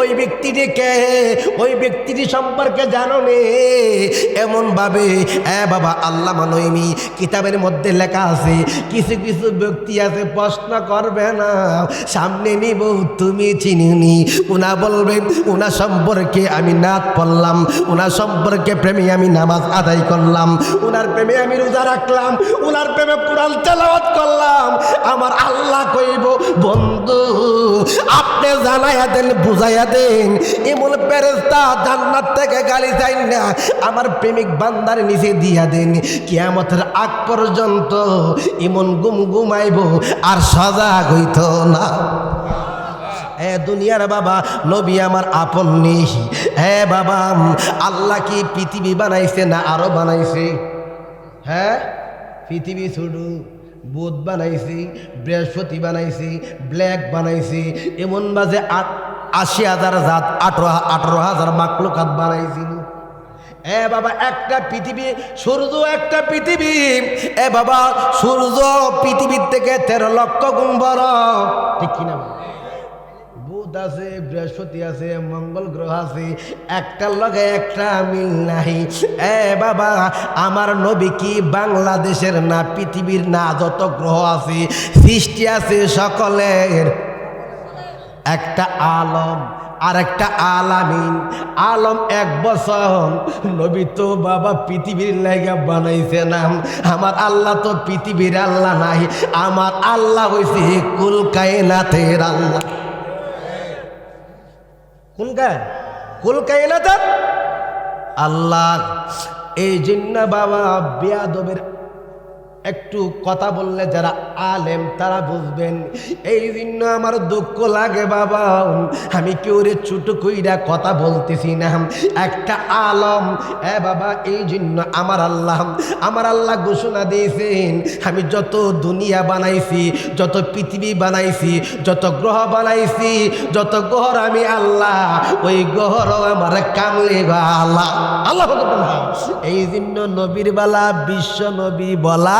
ওই ব্যক্তিটি কে, ওই ব্যক্তিটি সম্পর্কে জানো নে? এমন ভাবে বাবা আল্লামা নঈমী কিতাবের মধ্যে লেখা আছে, কিছু কিছু ব্যক্তি আছে প্রশ্ন করবে না, সামনে নিব তুমি চিনিনি, উনা বলবেন উনা সম্পর্কে আমি নাত পড়লাম, উনার সম্পর্কে প্রেমে আমি নামাজ আদায় করলাম, উনার প্রেমে আমি রোজা রাখলাম, উনার প্রেমে কোরআন তেলাওয়াত করলাম। আমার আল্লাহ কইব বন্ধু আপনি জানাইয়া দেন, বুঝাইয়া দেন, এমন ফেরেশতা জান্নাত থেকে গালি চাই না আমার প্রেমিক বান্দার নিচে দিয়া দেন, কিয়ামতের আগ পর্যন্ত এমন ঘুমাইব আর সজাগ হইত না। দুনিয়ার বাবা নবী আমার আপন নেই। বাবা আল্লাহ কি পৃথিবী বানাইছে না আরো বানাইছে? পৃথিবী শুধু বুধ বানাইছি, বৃহস্পতি বানাইছি, ব্ল্যাক বানাইছি, এমন বাজে 80,000 জাত, 18,000 মাকলুকাত বানাইছিল। বাবা একটা পৃথিবী, সূর্য একটা পৃথিবী, বাবা সূর্য পৃথিবীর থেকে 13 লক্ষ গুণ বড়, ঠিক কিনা? বুধ আছে, বৃহস্পতি আছে, মঙ্গল গ্রহ আছে, একটার লগে একটা মিল নাই। বাবা আমার নবী কি বাংলাদেশের না, পৃথিবীর না, যত গ্রহ আছে সৃষ্টি আছে সকলের একটা আলম আর একটা আলামিন। আলম 1 বছর, নবী তো বাবা পৃথিবীর লাগা বানাইছে না। আমার আল্লাহ তো পৃথিবীর আল্লাহ নাই, আমার আল্লাহ হইছে কুল কায়নাতের আল্লাহ। কুল কায়নাতের আল্লাহ। এই জন্য বাবা বেয়াদবের একটু কথা বললে যারা আলেম তারা বুঝবেন। এই জন্য আমার দুঃখ লাগে বাবা, আমি কেউ রে ছোট কইরা কথা বলতেছি না, একটা আলম। বাবা এই জন্য আমার আল্লাহ ঘোষণা দিয়েছেন, আমি যত দুনিয়া বানাইছি, যত পৃথিবী বানাইছি, যত গ্রহ বানাইছি, যত গ্রহর আমি আল্লাহ, ওই গ্রহরও আমার কামলে আল্লাহ আল্লাহ। এই জন্য নবীর বেলা বিশ্ব নবী বলা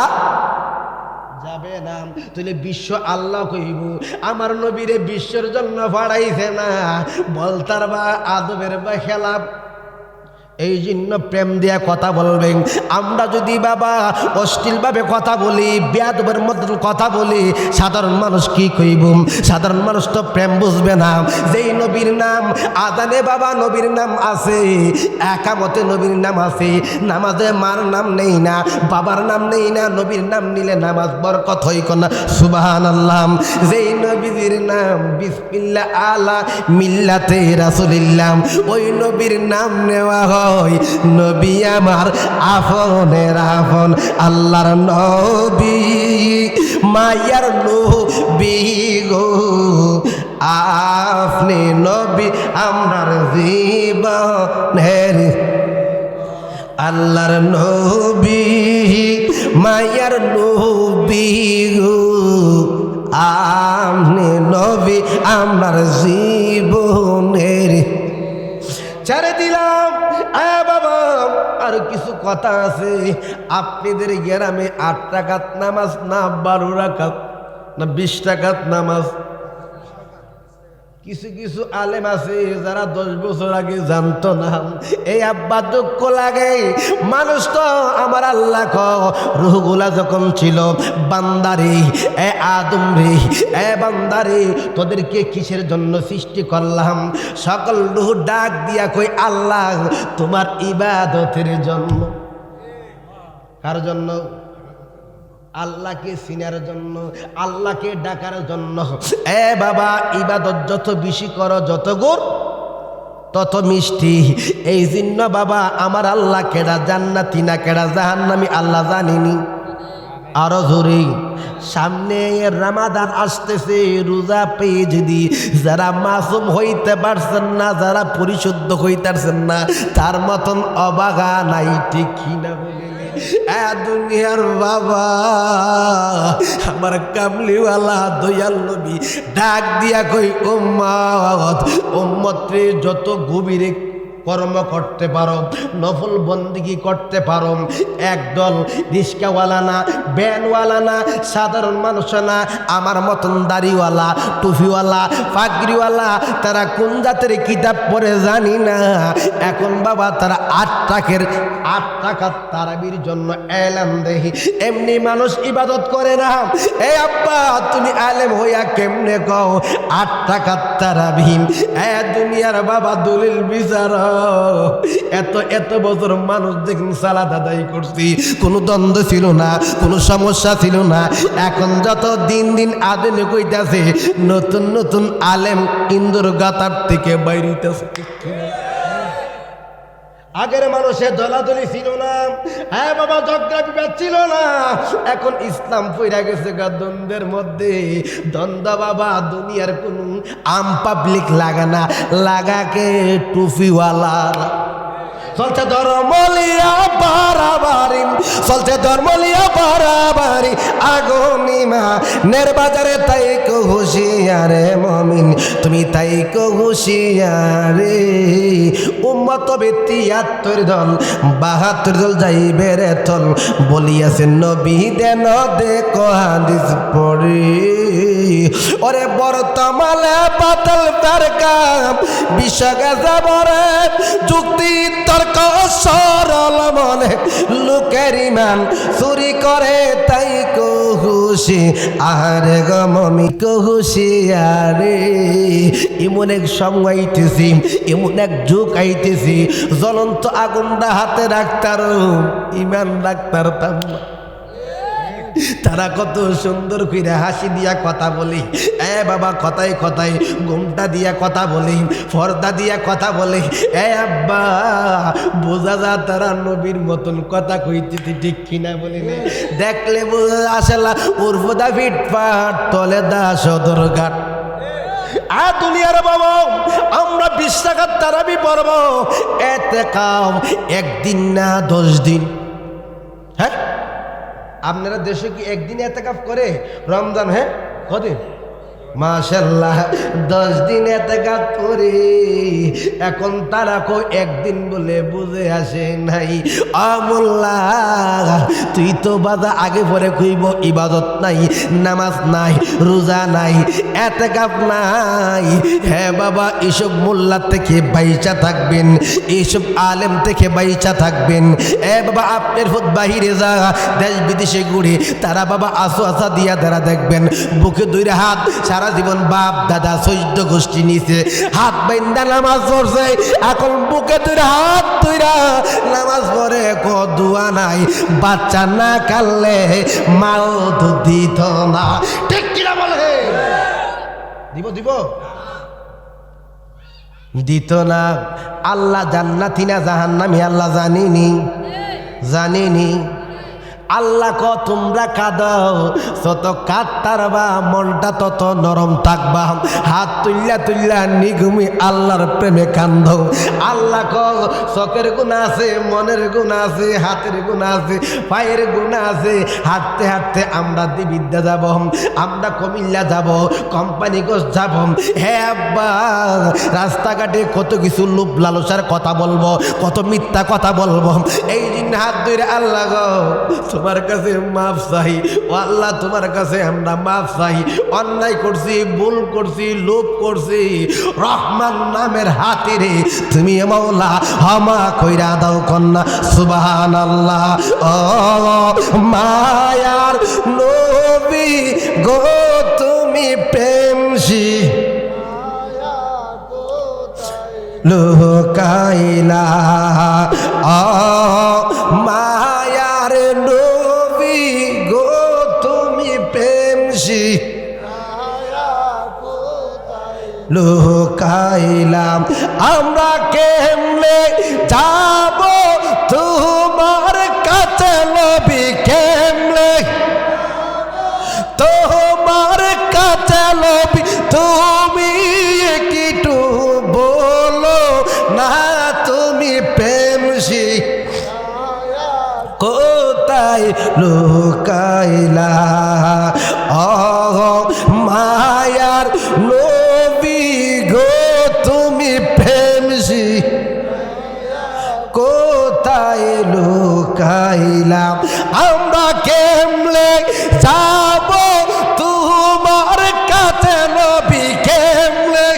যাবে না, তাহলে বিশ্ব আল্লাহ কইব। আমার নবীরে বিশ্বের জন্য পাঠাইছে না, বলতার বা আদবের বা খেলাপ। এই জন্য প্রেম দিয়া কথা বলবেন। আমরা যদি বাবা অশ্লীলভাবে কথা বলি, বেয়াদবের মধ্যে কথা বলি, সাধারণ মানুষ কি কইব? সাধারণ মানুষ তো প্রেম বুঝবে না। যেই নবীর নাম আজানে বাবা নবীর নাম আছে, একামতে নবীর নাম আছে, নামাজে মার নাম নেই না, বাবার নাম নেই না, নবীর নাম নিলে নামাজ বরকত হইক না, সুবহানাল্লাহ। যেই নবীর নাম বিসমিল্লাহ আলা মিল্লাতে রাসূলিল্লাহ, ওই নবীর নাম নেওয়া নবী আমার আপনের আপন, আল্লাহর নবী মায়ার নবী গো, আপনি নবী আমরার জীবনের, আল্লাহর নবী মায়ার নবী গো, আপনি নবী আমরার জীবনের। ছেড়ে দিলাম বাবা, আর কিছু কথা আছে। আপনাদের গ্রামে 8 রাকাত নামাজ না 12 রাকাত না 20 রাকাত নামাজ? কিছু কিছু আলেম আছে যারা 10 বছর আগে জানতো না। এই আব্বা দুঃখ লাগে, মানুষ তো আমার আল্লাহ রুহগুলা যখন ছিল, বান্দারে আদম রে, বান্দারে তোদেরকে কিসের জন্য সৃষ্টি করলাম? সকল রুহ ডাক দিয়া কই আল্লাহ তোমার ইবাদতের জন্য। কার জন্য? আল্লাহকে চিনার জন্য, আল্লাহকে ডাকার জন্য। বাবা ইবাদত যত বেশি করো, যত গুণ তত মিষ্টি। এই জন্য বাবা আমার আল্লাহ কেডা, জান্নাতি না কেডা জাহান্নামী আল্লাহ জানিনি। আরো জোরে, সামনে রমাদান আসতেছে, রোজা পেয়ে যদি যারা মাসুম হইতে পারছেন না, যারা পরিশুদ্ধ হইতেছেন না, তার মতন অবাগা নাই, ঠিক কিনা বলে? দুনিয়ার বাবা আমার কামলিওয়ালা দয়াল নবী ডাক দিয়া কই উম্মত, উম্মত রে যত গভীরে কর্ম করতে পারো, নফল বন্দিগি করতে পারো। একদল রিস্কাওয়ালা না, ভ্যানওয়ালা না, সাধারণ মানুষ না, আমার মতন দাড়িওয়ালা, টুপিওয়ালা, পাগড়িওয়ালা, তারা কোন জাতের কিতাব পড়ে জানি না, এখন বাবা তারা 8 টাকা তারাবির জন্য এলাম দেখি। এমনি মানুষ ইবাদত করে না। এই আব্বা তুমি আলেম হইয়া কেমনে কও 8 টাকা তারাবি? দুনিয়ার বাবা দলিল বিচার, এত বছর মানুষ দেখুন সালাত আদায় করছি, কোনো দ্বন্দ্ব ছিল না, কোনো সমস্যা ছিল না। এখন যত দিন দিন আধুনিক হইতেছে, নতুন নতুন আলেম ইন্দুর গাতার থেকে বাইরিতেছে। আগের মানুষের দলাদলি ছিল না, হ্যাঁ বাবা ঝগড়া বিবাদ ছিল না। এখন ইসলাম পইরা গেছে গা দ্বন্দ্বের মধ্যে। দ্বন্দ্ব বাবা দুনিয়ার কোন আম পাবলিক লাগা না, লাগাকে টুপিওয়ালা। চলছে ধর্মলিয়া বাড়াবাড়ি, চলছে ধর্মলিয়া বাড়াবাড়ি, আগুনিমা নের বাজারে তাই কো হুশিয়ারে মমিন, তুমি তাই কো হুশিয়ারে। উম্মত ব্যক্তি ৭৩ দল ৭২ দল যাইবে রে তল, বলিয়াছেন নবী দেন দেখো হাদিস পড়ে। ওরে বর্তমানে বাতল তারকাম বিশ্বকে যাবরে, যুক্তি তর্ক সরল মনে লোকের ইমান চুরি করে তাই কহুশি, আরে গো মমি কহুশি। আরে এমন এক সময় আইতেছি, এমন এক যুগ আইতেছি, জ্বলন্ত আগুনটা হাতে রাখতার ইমান রাখতার তাম। তারা কত সুন্দর করে হাসি দিয়া কথা বলি, এ বাবা কথায় কথায় ঘুমটা দিয়া কথা বলি, পর্দা দিয়া কথা বলে। এ আব্বা বোঝা যা তারা নবীর মতন কথা কইতেছি, ঠিক কিনা বলি? দেখলে বোঝা আসলা উর্ফদা ফিটফাট তলে দা সদর ঘাট। দুনিয়ার বাবা আমরা 20 টাকার তারাবি পড়ব, এতে কাম 1 দিন না 10 দিন। হ্যাঁ আপনারা দেশে কি একদিন এতেকাফ করে রমজান? হ্যাঁ কদিন? মাশাআল্লাহ 10 দিন এতেকাফ করে। এখন তারা কো একদিন বলে বুঝে আসে নাই। আমুল্লাহ তুই তো বাদা আগে পরে কইব ইবাদত নাই, নামাজ নাই, রোজা নাই, এতেকাফ নাই। হ্যাঁ বাবা এসব মোল্লা থেকে বাইচা থাকবেন, এইসব আলেম থেকে বাইচা থাকবেন। এ বাবা আপনার ফুট বাহিরে যা, দেশ বিদেশে ঘুরে, তারা বাবা আসা দিয়া তারা দেখবেন বুকে 2 হাত, সারা জীবন বাপ দাদা 14 গোষ্ঠী নিচে হাত বাইন্দা নামাজ পড়ছে। এখন বুকে 2 হাত তুইরা নামাজ পড়ে কো দোয়া নাই, বাচ্চা না কাললে মাও তো দিত না। ঠিক কিনা বলে? দিব দিত না। আল্লাহ জান্নাতি না জাহান্নামী আল্লাহ জানিনি। আল্লাহ ক তোমরা কাঁদাও, যত কাঁদতারবা মনটা তত নরম থাকবা। হাত তুল্লা নিগুমি আল্লাহর প্রেমে কান্দ। আল্লাহ ক চোখের গুণা আছে, মনের গুণা আছে, হাতের গুণা আছে, পায়ের গুণা আছে। হাঁটতে হাঁটতে আমরা দিবিদ্যা যাব, আমরা কুমিল্লা যাব, কোম্পানিগঞ্জ যাব। হে আব্বা রাস্তাঘাটে কত কিছু লোভ লালসার কথা বলবো, কত মিথ্যা কথা বলবো। এই দিন হাত ধরে আল্লাহ গো তোমার কাছে মাফ চাই। ও আল্লাহ তোমার কাছে আমরা মাফ চাই। অন্যায় করছি, ভুল করছি, লোভ করছি, রহমান নামের হাতিরে তুমি মাওলা ক্ষমা কইরা দাও কন্যা। সুবহানাল্লাহ। ও মায়ার নবী গো তুমি প্রেমসি লুকাইলা, মায়ার নবী গো তুমি প্রেমসি লুকাইলাম। আমরা কেমনে যাব তোমার কাছে নবী, কেমনে তোমার কাছে নবী, তুমি কিটু বলো না তুমি প্রেমসি কোথায় লুকাইলা। ও মায়ার নবী গো তুমি প্রেমসি দিলাম আমরা কেমনে যাব তোমার কাছে নবী কেমনে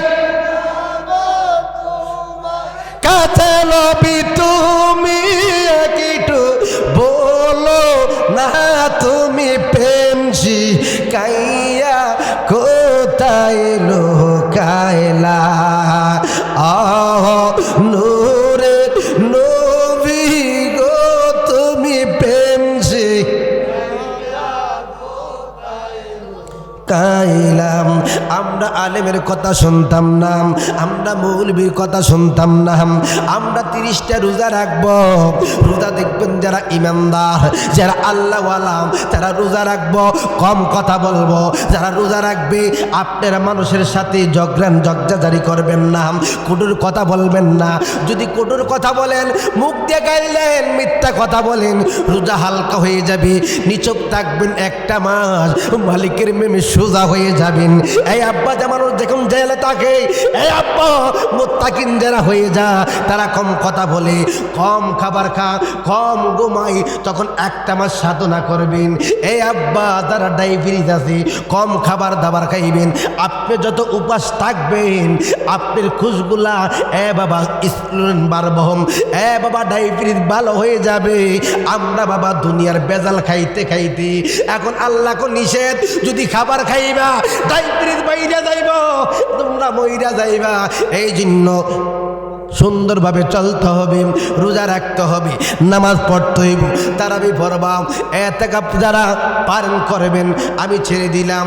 কাছে নবী তুমি একটু বলো না তুমি প্রেমসি কাইয়া কোথায় লোকাইলা নূরে নবী গো তুমি প্রেমসি কাইলাম আমরা আলেমের কথা শুনতাম না আমরা মৌলবীর কথা শুনতাম না আমরা 30টা রোজা রাখবো রোজা দেখবেন যারা ইমানদার যারা আল্লাহওয়ালা তারা রোজা রাখবো কম কথা বলবো যারা রোজা রাখবে আপনারা মানুষের সাথে জগজাজারি করবেন না কটুর কথা বলবেন না যদি কটুর কথা বলেন মুখ দিয়ে গাইলেন মিথ্যা কথা বলেন রোজা হালকা হয়ে যাবে নিচক থাকবেন একটা মাস মালিকের মেমে সোজা হয়ে যাবেন এই আব্বা যে মানুষ যখন জেলে থাকে এই আব্বা মুত্তাকিন যারা হয়ে যা তারা কম কথা বলে কম খাবার খা কম ঘুমাই তখন একটা মাস সাধনা করবেন এই আব্বা যারা ডায়াবেটিস আছে কম খাবার দাবার খাইবেন আপনি যত উপাস থাকবেন আপনার খুশগুলা বাবা স্টুডেন্ট বারবহম বাবা ডায়াবেটিস ভালো হয়ে যাবে আমরা বাবা দুনিয়ার বেজাল খাইতে খাইতে এখন আল্লাহ কো নিষেধ যদি খাবার খাইবা ডায়াবেটিস বাইরা যাইব তোমরা মইরা যাইবা এই জন্য সুন্দরভাবে চলতে হবে রোজা রাখতে হবে নামাজ পড়তে হইব তারাবি পড়বা এতেকাফ যারা পালন করবেন আমি ছেড়ে দিলাম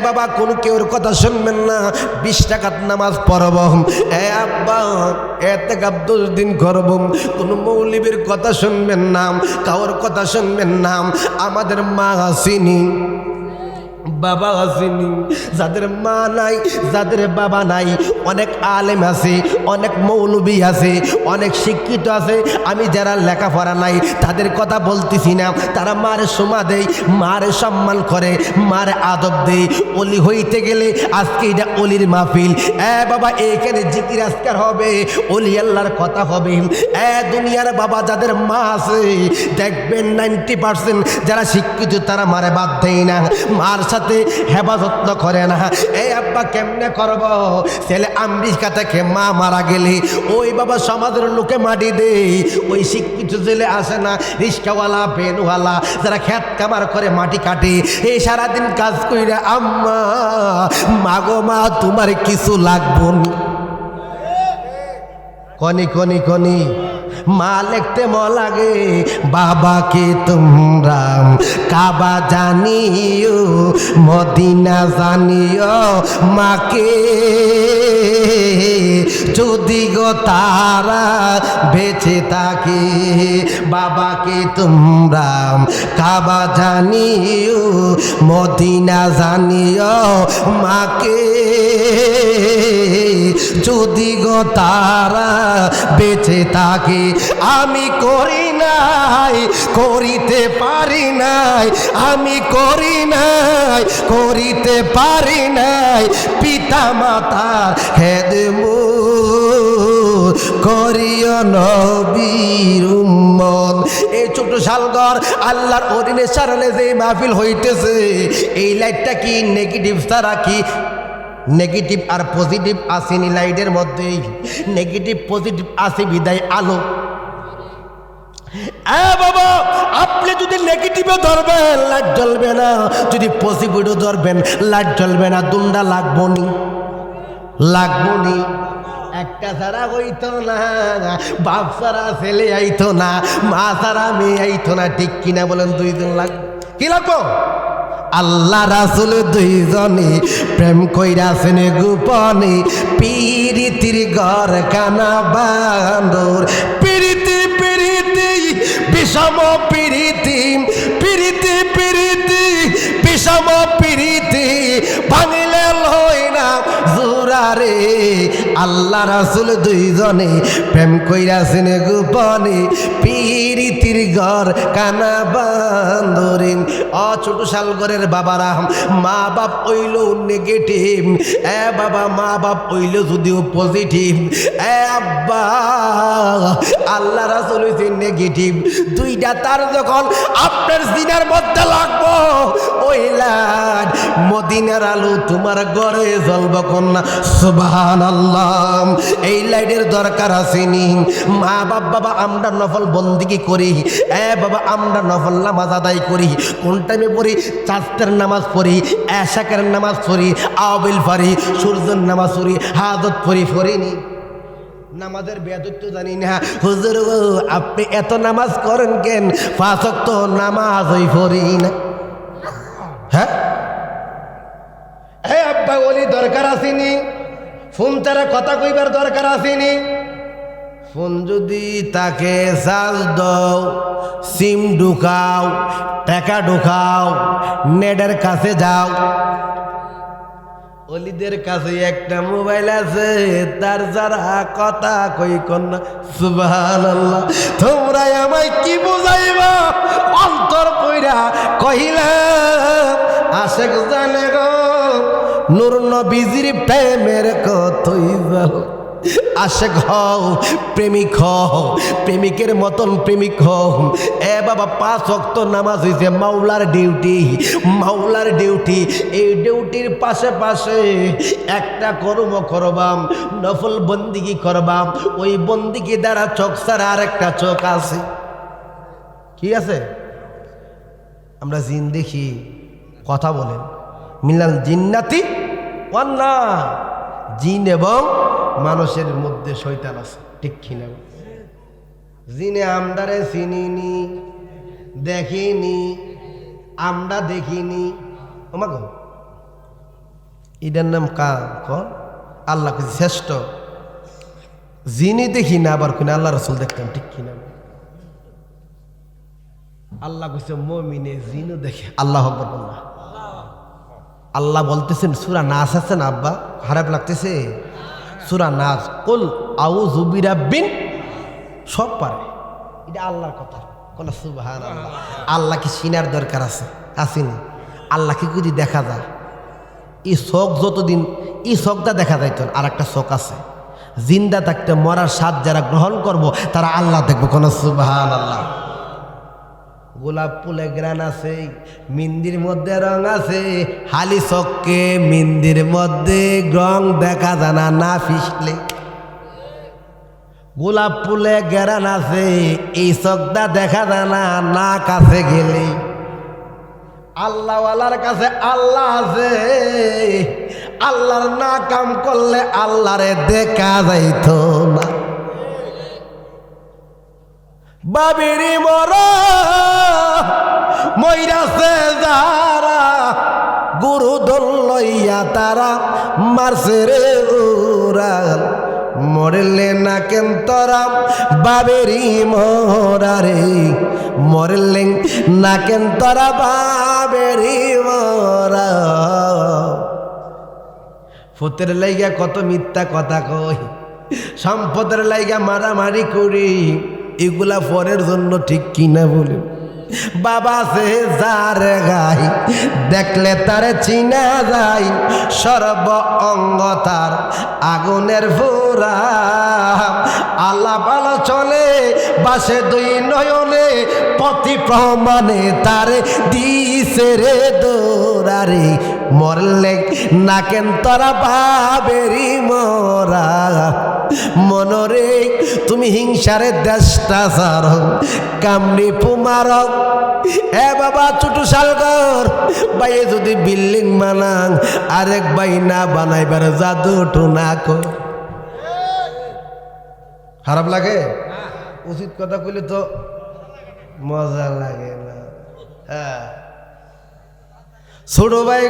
বাবা কোনো কেউর কথা শুনবেন না 20 টাকার নামাজ পড়ব আব্বা এতেকাফ 10 দিন করব কোনো মৌলবীর কথা শুনবেন না কাউর কথা শুনবেন না আমাদের মা আসেনি বাবা আসেনি যাদের মা নাই যাদের বাবা নাই অনেক আলেম আছে অনেক মৌলবী আছে অনেক শিক্ষিত আছে আমি যারা লেখাপড়া নাই তাদের কথা বলতেছি না তারা মারে সোমা দেয় মারে সম্মান করে মারে আদব দেয় অলি হইতে গেলে আজকে এটা অলির মাহফিল বাবা এইখানে জিকির আজকার হবে অলি আল্লাহর কথা হবে দুনিয়ার বাবা যাদের মা আছে দেখবেন 90% যারা শিক্ষিত তারা মারে বাদ দেয় না মার সাথে হেফাজত করে না এই আব্বা কেমনে করব ছেলে আমেরিকা থেকে মা মারা গেলে ওই বাবা সমাজের লোকে মাটি দেয় ওই শিক্ষিত ছেলে আসে না রিক্সাওয়ালা ভ্যানওয়ালা যারা খেত কামার করে মাটি কাটে এই সারাদিন কাজ কইরা আম্মা মাগো মা তোমার কিছু লাগবো না কনি কনি কনি মা লিখতে ম লাগে বাবাকে তোমরা কাবা জানিও মদিনা জানিও মাকে যদি গো তারা বেঁচে থাকে বাবাকে তোমরা কাবা জানিও মদিনা জানিও মাকে যদি গো তারা বেঁচে থাকে আমি করি নাই করিতে পারি নাই আমি করি নাই করিতে পারি নাই পিতা মাতার খেদমত করিও নবীর উম্মত এই ছোট শালগড় আল্লাহর অধীনে সারলে যে মাহফিল হইতেছে এই লাইটটা কি নেগেটিভ ছাড়া কি নেগেটিভ আর পজিটিভ আসেনি লাইটের মধ্যেই নেগেটিভ পজিটিভ আসে বিদায় আলো বাবা আপনি যদি নেগেটিভও ধরবেন লাইট জ্বলবে না যদি পজিটিভও ধরবেন লাইট জ্বলবে না দুন্ডা লাগবো নি একটা ছাড়া হইতো না বাপ ছাড়া ছেলে আইতো না মা ছাড়া মেয়ে আইতো না ঠিক কিনা বলেন দুইজন লাগবে কি লাগবো আল্লাহ রাসূল দুইজনে প্রেম কইরাছেন গোপনে পিরিতির ঘর কানা বান্দর পিরিতি পিরিতি বিষম পিরিতি পিরিতি পিরিতি বিষম পিরিতি ভাঙিলে লই না জোরারে আল্লাহ রাসূল দুইজনে প্রেম কইরাছেন গোপনে পীরিতির ঘর কানা বান্দরিন। ছোট শালগরের বাবারা, মা বাপ হইল নেগেটিভ, বাবা মা বাপ হইল যদিও পজিটিভ, আব্বা আল্লাহ রাসূল হইছে নেগেটিভ। দুইটা তার যখন আপনার সিনার মধ্যে লাগবো, ওই লাট মদিনার আলো তোমার ঘরে জ্বলব কন্যা। সুবহানাল্লাহ। এই লাইটের দরকার আসেনি। মা বাবা আমরা নফল বন্দিগি করি, বাবা আমরা নফল নামাজ আদায় করি। কোন টাইমে পড়ি? চাঁদের নামাজ পড়ি, এশাকের নামাজ পড়ি, আওয়াবিল পড়ি, সূর্যের নামাজ পড়ি, হাজত পড়িনি। নামাজের বেয়াদত্ব জানি না। হুজুর আপনি এত নামাজ করেন কেন? 5 ওয়াক্ত নামাজ ওই পড়ি না। হ্যাঁ আব্বা বলি দরকার আসেনি। ফোন তারা কথা কইবার দরকার আসেনি। ফোন যদি তাকে চার্জ দাও, সিম ঢুকাও, টাকা ঢুকাও, নেটের কাছে যাও। অলিদের কাছে একটা মোবাইল আছে, তার যারা কথা কই কন্যা। সুবহানাল্লাহ। তোমরা আমায় কি বুঝাইবা? অন্তর পইরা কহিলাম আশেক জানে গো নূর নবীজির প্রেমের কতই ভালো। আশেক হও, প্রেমিক হও, প্রেমিকের মতন প্রেমিক হও। বাবা 5 ওয়াক্ত নামাজ হইছে মাওলার ডিউটি, মাওলার ডিউটি। এই ডিউটির পাশে পাশে একটা কর্ম করবাম, নফল বন্দিগি করবাম। ওই বন্দিগি দ্বারা চোখ ছাড়া আর একটা চোখ আছে। কি আছে? আমরা জিন দেখি, কথা বলেন মিনাল জিন্নাতি ওয়ান নাস। জিন এবং মানুষের মধ্যে শয়তান আছে, ঠিক কিনা? জিনে আমদারে চিনিনি, দেখিনি, আমরা দেখিনি। আমাকে এটার নাম কন আল্লাহ শ্রেষ্ঠ। জিনি দেখি না, আবার কোন আল্লাহ রসুল দেখতাম, ঠিক কিনা? আল্লাহ কইছে মুমিনে জিনও দেখে। আল্লাহ আকবার বললাম। আল্লাহ বলতেছেন সূরা নাস আছে না আব্বা? খারাপ লাগতেছে? সূরা নাস, কুল আউযু বিরাব্বিন, সব পারে। এটা আল্লাহর কথা। কোন সুবহানাল্লাহ। আল্লাহ কি চিনার দরকার আছে? আসেনি। আল্লাহকে যদি দেখা যায়, এই চোখ যতদিন এই চোখটা দেখা যাইত, আর একটা চোখ আছে জিন্দা থাকতে মরার স্বাদ যারা গ্রহণ করব তারা আল্লাহ দেখবো। কোন সুবহানাল্লাহ। গোলাপ ফুলে গ্রান আছে, মিন্দির মধ্যে রং আছে, হালি চককে মিন্দির মধ্যে রং দেখা জানা না ফিসলে। গোলাপ ফুলে গ্রান আছে, এই চকটা দেখা জানা না কাছে গেলে। আল্লাহওয়ালার কাছে আল্লাহ আছে, আল্লাহর না কাম করলে আল্লাহরে দেখা যাইত না। বাবিরি মরা মইরাছে যারা, গুরু দল লইয়া তারা মারছে রে উড়াল। মরলে না কেন তোরা বাবেরি মরা রে, মরলে না কেন তোরা বাবেরি মরা। ফুতের লাইগা কত মিথ্যা কথা কই, সম্পদের লাইগা মারামারি করি, এগুলা পরের জন্য, ঠিক কিনা বলে? বাবা সে যার গাই দেখলে তারে চিনা যায়, সর্ব অঙ্গ তার আগুনের ফোরা। আল্লাহ ভালো চলে বাসে দুই নয়নে, পতি প্রমাণে তারে দিছে রে দৌড়ারে। মরলে না কেন তোরা বাবেরি মরা। মনরে তুমি হিংসারে দেশটা সার, কামড়ি পুমারক। বাবা ছোট শালগর বাইয়ে যদি বিল্ডিং বানাং, আরেক বাই না বানাইবার জাদু টুনা কর। খারাপ লাগে? উচিত কথা কইলে তো মজা লাগে না। হ্যাঁ, ছোট ভাই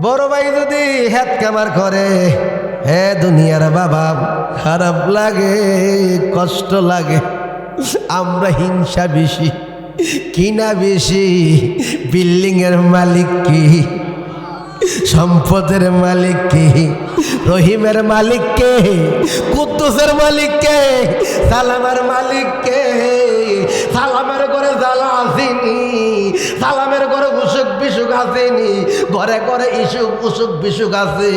বড় ভাই যদি হেত কামার করে, হে দুনিয়ার বাবা, খারাপ লাগে, কষ্ট লাগে। আমরা হিংসা বেশি, কিনা বেশি, বিল্ডিং এর মালিক কি? সম্পদের মালিক কে? রহিমের মালিক কে? কুদ্দুসের মালিক কে? সালামের মালিক কে? সালামের ঘরে জ্বালা আসেনি, সালামের ঘরে উসুক বিসুক আসেনি, ঘরে ঘরে ইসুক উসুক বিসুক আছে।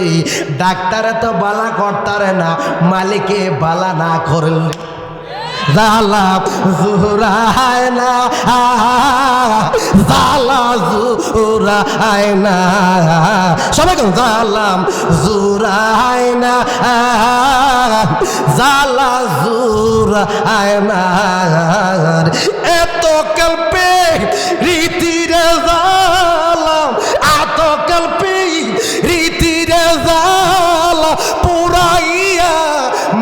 ডাক্তারে তো বালা করতারে না, মালিকে বালা না করলে জালা জুরায় না, জালা জুরায় না। সবাই কেন জালাম জুরায় না, জালা জুরায় না। এত কল্পে রীতিরে জালাম, এত কল্পে রীতিরে জালাম পুরাইয়া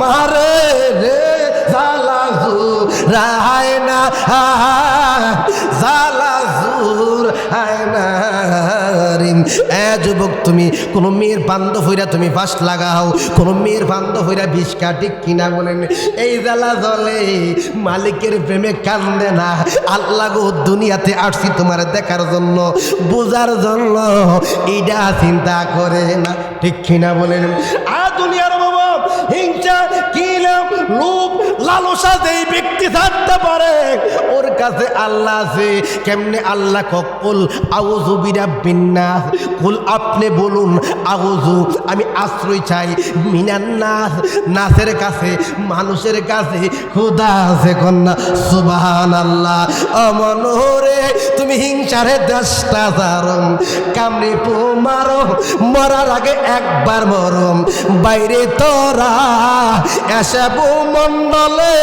মারে রে। রায় না জালা জুর হায় না। যুবক, তুমি কোন মেয়ের বান্ধব হইরা তুমি ফাঁস লাগাও, কোন মেয়ের বান্ধব হইরা ভিক্ষা ঠিক কিনা বলেন। এই জ্বালা জলে মালিকের প্রেমে কান্দে না। আল্লাহ গো দুনিয়াতে আসছি তোমার দেখার জন্য, বোঝার জন্য, এইটা চিন্তা করে না, ঠিক কিনা বলেন। আর দুনিয়ার বাবা হিংসা কিনা লোভ লালসা যেই ব্যক্তি থাকতে পারে ওর কাছে আল্লাহ আছে। কেমনে আল্লাহ? কুল আউযু বিরাব্বিন নাস, কুল আপনি বলুন আউযু আমি আশ্রয় চাই মিনান নাস, নাসের কাছে, মানুষের কাছে। খোদা আছে কন্যা সুবহানাল্লাহ। অমনরে তুমি হিংসারে দেশটা জারম, কামড়ে পো মারো, মরার আগে একবার মরম। বাইরে তোরা এসব মন্ডলে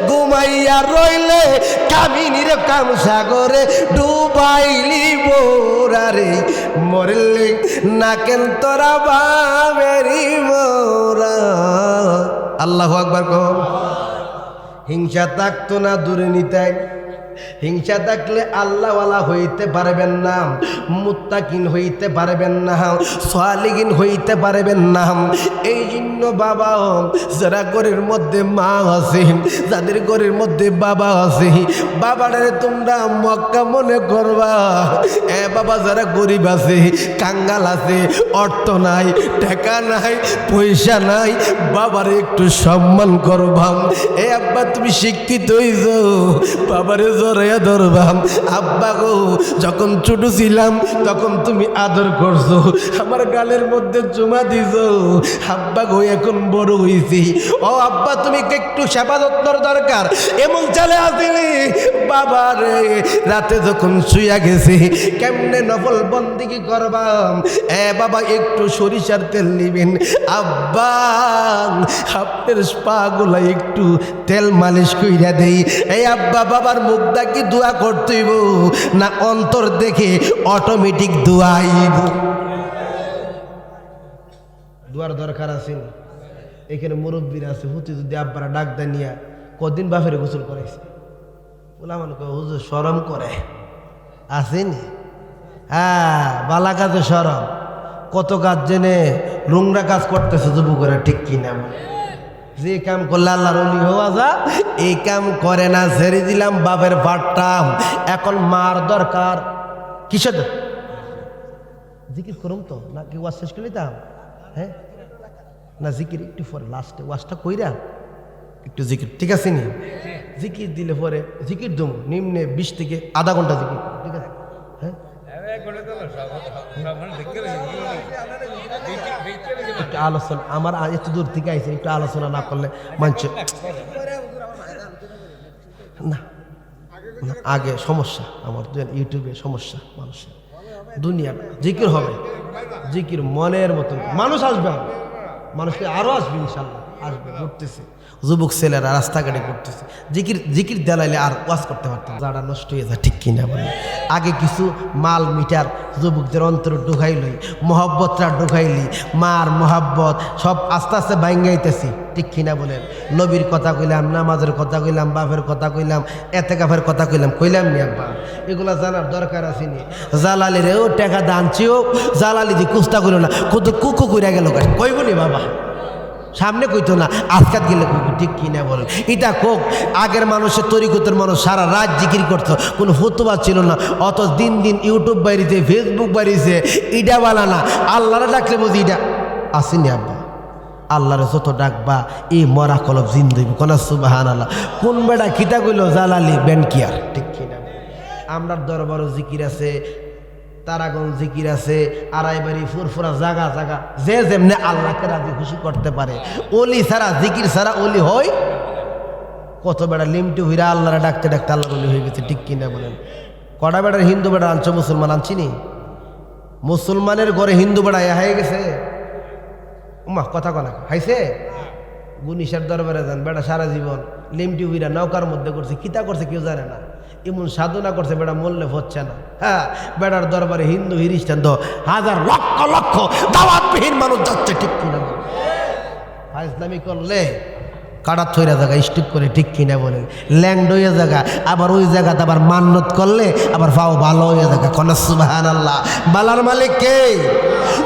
ঘুমাইয়া রইলে, কামিনীর কাম সাগরে ডুবাইলি বোরারে। মরলে না কেন তোরা বাবেরি মোরা। আল্লাহু আকবার কও। হিংসা থাকতো না দূরে নিতাই। হিংসা থাকলে আল্লাহওয়ালা হইতে পারবেন না, মুত্তাকিন হইতে পারবেন না, সালিহিন হইতে পারবেন না। এই জন্য বাবা, যারা ঘরের মধ্যে মা আছে, যাদের ঘরের মধ্যে বাবা আছে, বাবারে তোমরা মক্কা মনে করবা। বাবা যারা গরিব আছে, কাঙ্গাল আছে, অর্থ নাই, টাকা নাই, পয়সা নাই, বাবারে একটু সম্মান করবা। আব্বা তুমি শিক্ষিত হইছ, বাবারে জড়াইয়া ধরবাম। আব্বা গো যখন ছোট ছিলাম তখন তুমি আদর করছো, আমার গালের মধ্যে চুমা দিছো। আব্বা গো এখন বড় হইছি, ও আব্বা তুমি একটু সেবা যত্নর দরকার। এমন চালে আসিনি বাবা রে, রাতে যখন শুইয়া গেছি কেমনে নফল বন্দিগি করবাম। বাবা একটু সরিষার তেল নিবেন, আব্বা আপনার পা গুলা একটু তেল মালিশ কইরা দেই। এই আব্বা বাবার মুখ দেখি দোয়া করতেইব না অন্তর দেখে অটোমেটিক দোয়াইব? দোয়ার দরকার আছে। এখানে মুরব্বীরা আছে, হুতি যদি আব্বারা ডাক দেয় নিয়া কদিন বাপের গোসল করাইছে, বলা মনে করে হুজুর শরম করে আসেনি। হ্যাঁ, বালা কাজে শরম, কত কাজ জেনে নোংরা কাজ করতেছে যুবকেরা, ঠিক কিনা? যে কাম করলে আল্লাহর ওলি হওয়া যা, এই কাম করে না, ছেড়ে দিলাম বাপের পাট্টাম। এখন মার দরকার কিসের? জিকির করুম তো না কি ওয়াজ শেষ করে দিতাম? হ্যাঁ না, জিকির একটু পরে লাস্টে ওয়াজটা কইরা একটু জিকির, ঠিক আছে নি? জিকির দিলে পরে জিকির দম নিম্নে 20 থেকে আধা ঘন্টা জিকির, ঠিক আছে? হ্যাঁ একটু আলোচনা, আমার এত দূর থেকে আইছে, একটু আলোচনা না করলে মানছে না। আগে সমস্যা আমার ইউটিউবে সমস্যা, মানুষের দুনিয়া জিকির হবে, জিকির মনের মতন মানুষ আসবে, মানুষকে আরো আসবে, ইনশাল্লাহ আসবে, ঘুরতেছে যুবক ছেলেরা রাস্তাঘাটে ঘুরতেছে, জিকির জিকির দেলাইলে আর ওয়াজ করতে পারতাম, যারা নষ্ট হয়ে যায়, ঠিক কিনা বলে? আগে কিছু মাল মিটার যুবকদের অন্তর ঢুকাইলি, মহব্বতটা ঢুকাইলি, মার মহব্বত সব আস্তে আস্তে ভাঙ্গাইতেছি, ঠিক কিনা বলেন? নবীর কথা কইলাম, নামাজের কথা কইলাম, বাপের কথা কইলাম, এতেকাফের কথা কইলাম নি আব্বা? এগুলা জানার দরকার আছে নি? জালালিরেও টাকা দানছিও, জালালি দি কুস্তা করিল না, কত কুকু কইরা গেল, কইব নি বাবা? সামনে কইতো না, আজকাত গেলে কইব, ঠিক কিনা বলেন? এটা কোক আগের মানুষের তরিকতের মানুষ সারা রাত জিকির করতো, কোনো ফতুয়া ছিল না। অত দিন দিন ইউটিউব বাড়িছে, ফেসবুক বাড়িছে, ইটা বালা না। আল্লাহরে ডাকলে বুঝি এটা আসেনি আব্বা, আল্লাহরে যত ডাকবা এই মরা কলব জিন্দু হইব। কোন সুবহানাল্লাহ। কোন বেটা খিতা কইল জালালি বেনকিয়ার, ঠিক কিনা? আমরার দরবারও জিকির আছে, তারাগঞ্জ জিকির আছে, আড়াইবাড়ি ফুরফুরা জাগা জাগা, যে যেমনে আল্লাহকে রাজি খুশি করতে পারে। অলি ছাড়া, জিকির ছাড়া অলি হয়? কত বেড়া লিমটু হইরা আল্লাহরে ডাকতে ডাকতে আল্লাহ অলি হয়ে গেছে, ঠিক কিনা বলেন? কটা বেড়ার হিন্দু বেড়া আনছো, মুসলমান আনছিনি? মুসলমানের ঘরে হিন্দু বেড়া হয়ে গেছে। উমা কথা কনা হাইছে। গুনিশার দরবারে যান, বেড়া সারা জীবন লিমটি হইরা নৌকার মধ্যে করছে, কিতা করছে কেউ জানে না, এমন সাধনা করছে বেড়া মরলে হচ্ছে না। হ্যাঁ, বেড়ার দরবারে হিন্দু খ্রিস্টান তো হাজার লক্ষ লক্ষ দাওয়াতবিহীন মানুষ যাচ্ছে, ঠিক কিনা? ইসলামী করলে কাটা থইরা জায়গা স্টিপ করে, ঠিক কিনা বলেন? ল্যান্ড হইয়া জায়গা, আবার ওই জায়গাতে আবার মান্নত করলে আবার পাও ভালো হইয়া জায়গা। কোন সুবহানাল্লাহ। বালার মালিক কে?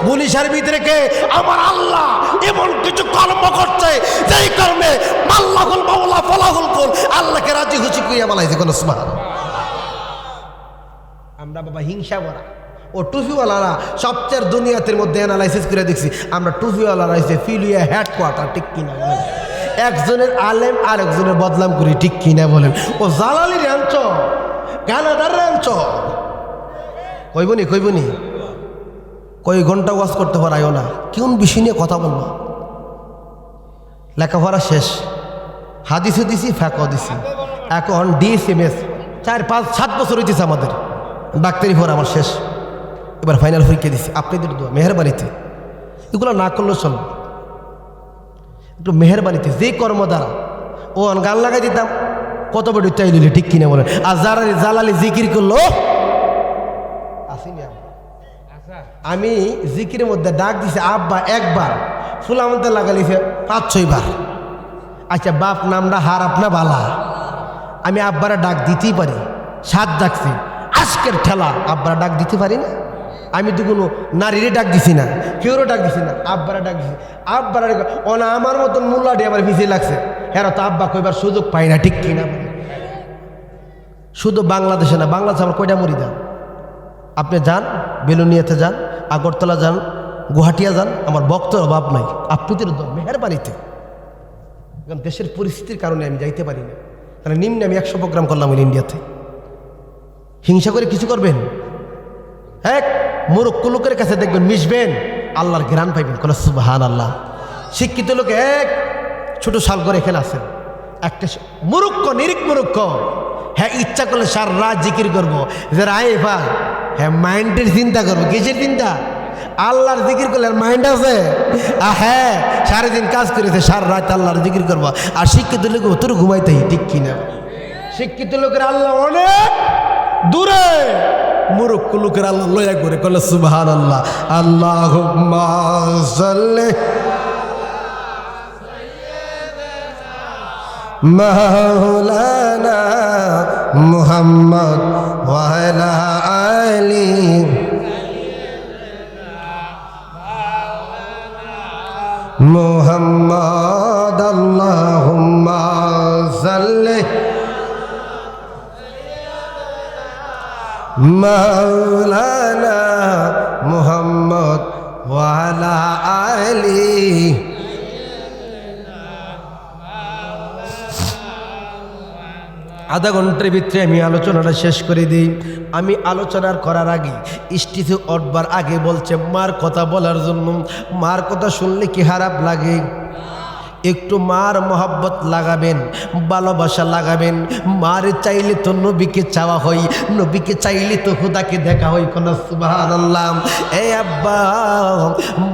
গুনিশার ভিতরে কে? আমার আল্লাহ। এমন কিছু কর্ম করছে যেই কর্মে আল্লাহুল মাওলা ফলাহুল কুল, আল্লাহকে রাজি খুশি কইয়া বলাইছে। কোন সুবহানাল্লাহ। আমরা বাবা হিংসা করা ও টুফিওয়ালারা সবচেয়ে দুনিয়াতের মধ্যে অ্যানালাইসিস করে দেখছি, আমরা টুফিওয়ালারা হইছে ফিলিয়া হেডকোয়ার্টার, ঠিক কিনা বলেন? একজনের আলেম আর একজনের বদলাম করি, ঠিক কিনা বলেন? ও জালালির আনছ, কানাডার আনছ, কইবনি কইবনি কই ঘন্টা ওয়াজ করতে পারাইও না, কোন বিষয় নিয়ে কথা বলবো? লেখাপড়া শেষ, হাদিসও দিছি, ফ্যাকও দিছি, এখন ডিএসএমএস 4-5-7 বছর হইতেছে আমাদের। ডাক্তারি পড়া আমার শেষ, এবার ফাইনাল পরীক্ষা দিছি। আপনাদের দোয়া মেহেরবানিতে, এগুলো না করলেও চলবে, একটু মেহেরবানিতে। যে কর্ম দ্বারা ও গান লাগাই দিতাম, কত বড় চাই দিলে, ঠিক কিনা বলেন? আর যারা জালালি জিকির করলো আসিনি। আমি জিকিরের মধ্যে ডাক দিছি আব্বা একবার, ফুলা মধ্যে লাগালিছে 5-6 বার। আচ্ছা, বাপ নামটা হারাপ না বালা? আমি আব্বারা ডাক দিতেই পারি, 7 ডাকছি, আজকের ঠেলা আব্বারা ডাক দিতে পারি না? আমি তো কোনো নারীরে ডাক দিছি না, কেউরও ডাক দিছি না, আব্বারা ডাক দিছি। আব্বারা ওনা আমার মতন মোল্লাটি আমার পিছিয়ে লাগছে, এরা তো আব্বা কইবার সুযোগ পাই না, ঠিক কিনা? শুধু বাংলাদেশে না, বাংলাদেশে আমার কয়টা মরিদান। আপনি যান, বেলুনিয়াতে যান, আগরতলা যান, গুয়াহাটিয়া যান, আমার বক্তর অভাব নাই। আপনাদের মেহেরবানিতে, কারণ দেশের পরিস্থিতির কারণে আমি যাইতে পারি না। তাহলে নিম্নে আমি 100 প্রোগ্রাম করলাম ইন্ডিয়াতে। হিংসা করে কিছু করবেন? এক মূর্খ লোকের কাছে দেখবেন, মিশবেন, আল্লাহর জ্ঞান পাইবেন। কোন সুবহানাল্লাহ। শিক্ষিত লোক এক ছোট শাল করে এখানে আছেন, একটা মূর্খ, নিরিক মূর্খ, হ্যাঁ ইচ্ছা করলে সার রাত জিকির করবো, যে রায় ভাই, হ্যাঁ মাইন্ডের চিন্তা করবো। কিসের চিন্তা? আল্লাহর জিকির করলে মাইন্ড আছে? হ্যাঁ, সারাদিন কাজ করেছে, সার রাত আল্লাহর জিকির করবো। আর শিক্ষিত লোক তোর ঘুমাইতেই, ঠিক কিনা? শিক্ষিত লোকের আল্লাহ অনেক দূরে, মূর্খ লোকের আল্লাহ লয়া করে। কলে সুবহানাল্লাহ। আল্লাহুম্মা সাল্লি মাওলানা মুহাম্মদ ওয়া আলা আলি মুহাম্মদ। আল্লাহুম্মা সাল্লি মাওলানা মুহাম্মদ ওয়া আলা আলি। আধা ঘন্টার ভিতরে আমি আলোচনাটা শেষ করে দিই। আমি আলোচনার করার আগে, স্টেজে উঠবার আগে বলছে মার কথা বলার জন্য। মার কথা শুনলে কি খারাপ লাগে? একটু মার মহব্বত লাগাবেন, ভালোবাসা লাগাবেন। মার চাইলে তো নবীকে চাওয়া হয়, নবীকে চাইলে তো খোদাকে দেখা হয়। কোন সুবহানাল্লাহ। এই আব্বা,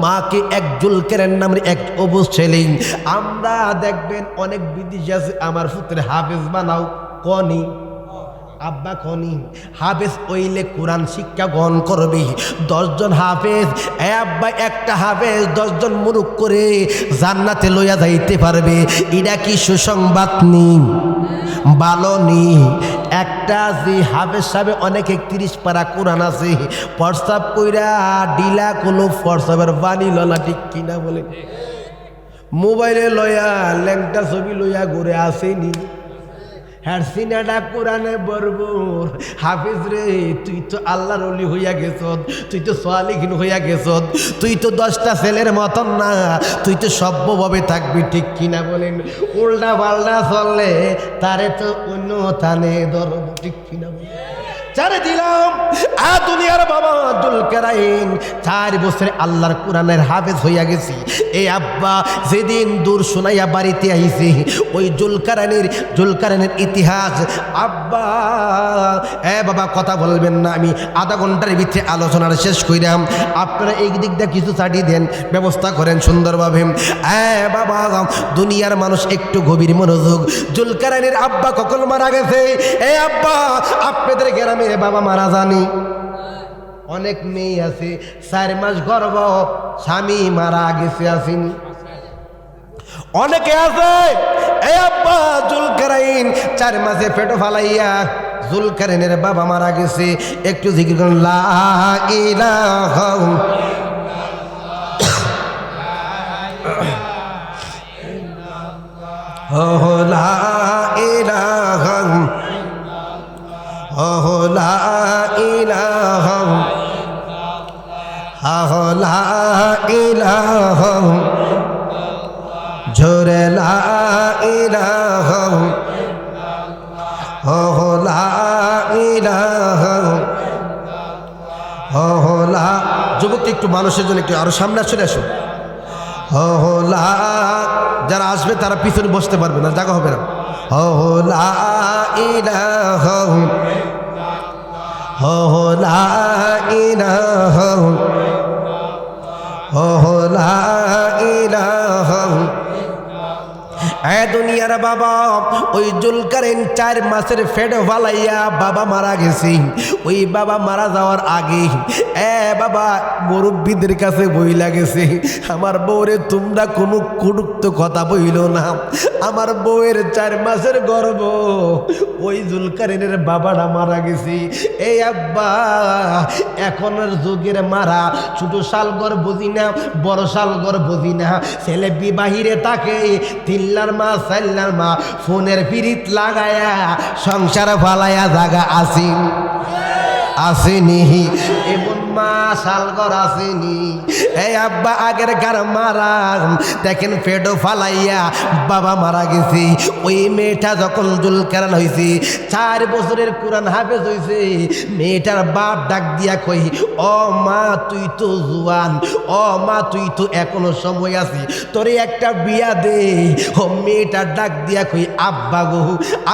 মাকে এক জুলকারনাইন নামের এক অবুজ ছেলে, আমরা দেখবেন অনেক বিদেশি আছে, আমার পুত্রে হাফেজ বানাও, কনি আব্বা কনি হাফেজ ওইলে কোরআন শিক্ষা গ্রহণ করবে। 10 জন হাফেজ, এ আব্বা একটা হাফেজ 10 জন মুরুখ করে জান্নাতে লইয়া যাইতে পারবে। এটা কি সুসংবাদ নি? ভালো নি? একটা যে হাফেজ সাহেব অনেক 31 পারা কোরআন আছে, প্রস্তাব কইরা ডিলা কোনো প্রস্তাবের বাণী লনা, ঠিক কিনা বলে? মোবাইলে লয়া ল্যাংটা ছবি লইয়া ঘুরে আসেনি হ্যাঁ সিনাডা কোরআনে বরবর হাফিজ রে তুই তো আল্লাহর ওলি হইয়া গেছ তুই তো সালিহিন হইয়া গেছ তুই তো 10টা ছেলের মতন না তুই তো সভ্যভাবে থাকবি ঠিক কিনা বলেন উল্টা পাল্টা চললে তারে তো অন্য থানে ধরব ঠিক কিনা বলেন চারে দিলাম দুনিয়ার বাবা জুলকারনাইন 4 বছরে আল্লাহর কোরআনের হাফেজ হইয়া গেছি এই আব্বা যেদিন দূর শোনাইয়া বাড়িতে আইছে ওই জুলকারনাইনের ইতিহাস আব্বা বাবা কথা বলবেন না আমি আধা ঘন্টার ভিতরে আলোচনাটা শেষ কইরাম আপনারা এই দিকটা কিছু ছাড়িয়ে দেন ব্যবস্থা করেন সুন্দরভাবে বাবা দুনিয়ার মানুষ একটু গভীর মনোযোগ জুলকারনাইনের আব্বা কখন মারা গেছে আব্বা আপনাদের গ্রামে বাবা মারা জানি অনেক মেয়ে আছে 4 মাস গর্ভ স্বামী মারা গেছে আসেনি অনেকে আছে আব্বা জুলকারনাইন 4 মাসে পেটো ফালাইয়া জুলকারনাইনের বাবা মারা গেছে একটু জিকির করুন লা ইলাহা ইল্লাল্লাহ লা ইলাহা লা ইলাহা লা ইলাহা জোরে লা ইলাহা লা ইলাহা লা যুবক একটু মানুষের জন্য একটু আরো সামনে চলে আসো লা যারা আসবে তারা পিছনে বসতে পারবে না জায়গা হবে না লা ইলাহা লা ইলাহা লা ইলাহা দুনিয়ার বাবা ওই জুলকারনাইন 4 মাসের ফেড ফালাইয়া বাবা মারা গেছে ওই বাবা মারা যাওয়ার আগে বাবা মুরব্বীদের কাছে বইলা গেছে আমার বউরে তোমরা কোনো কুটুক্ত কথা বইল না আমার বউয়ের 4 মাসের গর্ভ ওই জুলকারনাইনের বাবাটা মারা গেছে আব্বা এখনের যুগের মারা ছোট শালঘর বুঝি না বড় শালঘর বুঝি না ছেলে বিবাহিরে তাকে 3 লাখ মা 4 লাখ মা ফোনের পিরিত লাগায়া সংসার ফালায়া জাগা আসেনি এমন মা শালঘর আসেনি আব্বা আগের গার মারা দেখেন পেটো ফালাইয়া বাবা মারা গেছে ওই মেয়েটা যখন জুলকারনাইন হয়েছে 4 বছরের কোরআন হাফেজ হয়েছে মেয়েটার বাপ ডাক দিয়া কই ও মা তুই তো জুয়ান ও মা তুই তো এখনো সময় আছে তোরে একটা বিয়া দে ও মেয়েটা ডাক দিয়া কই আব্বা গো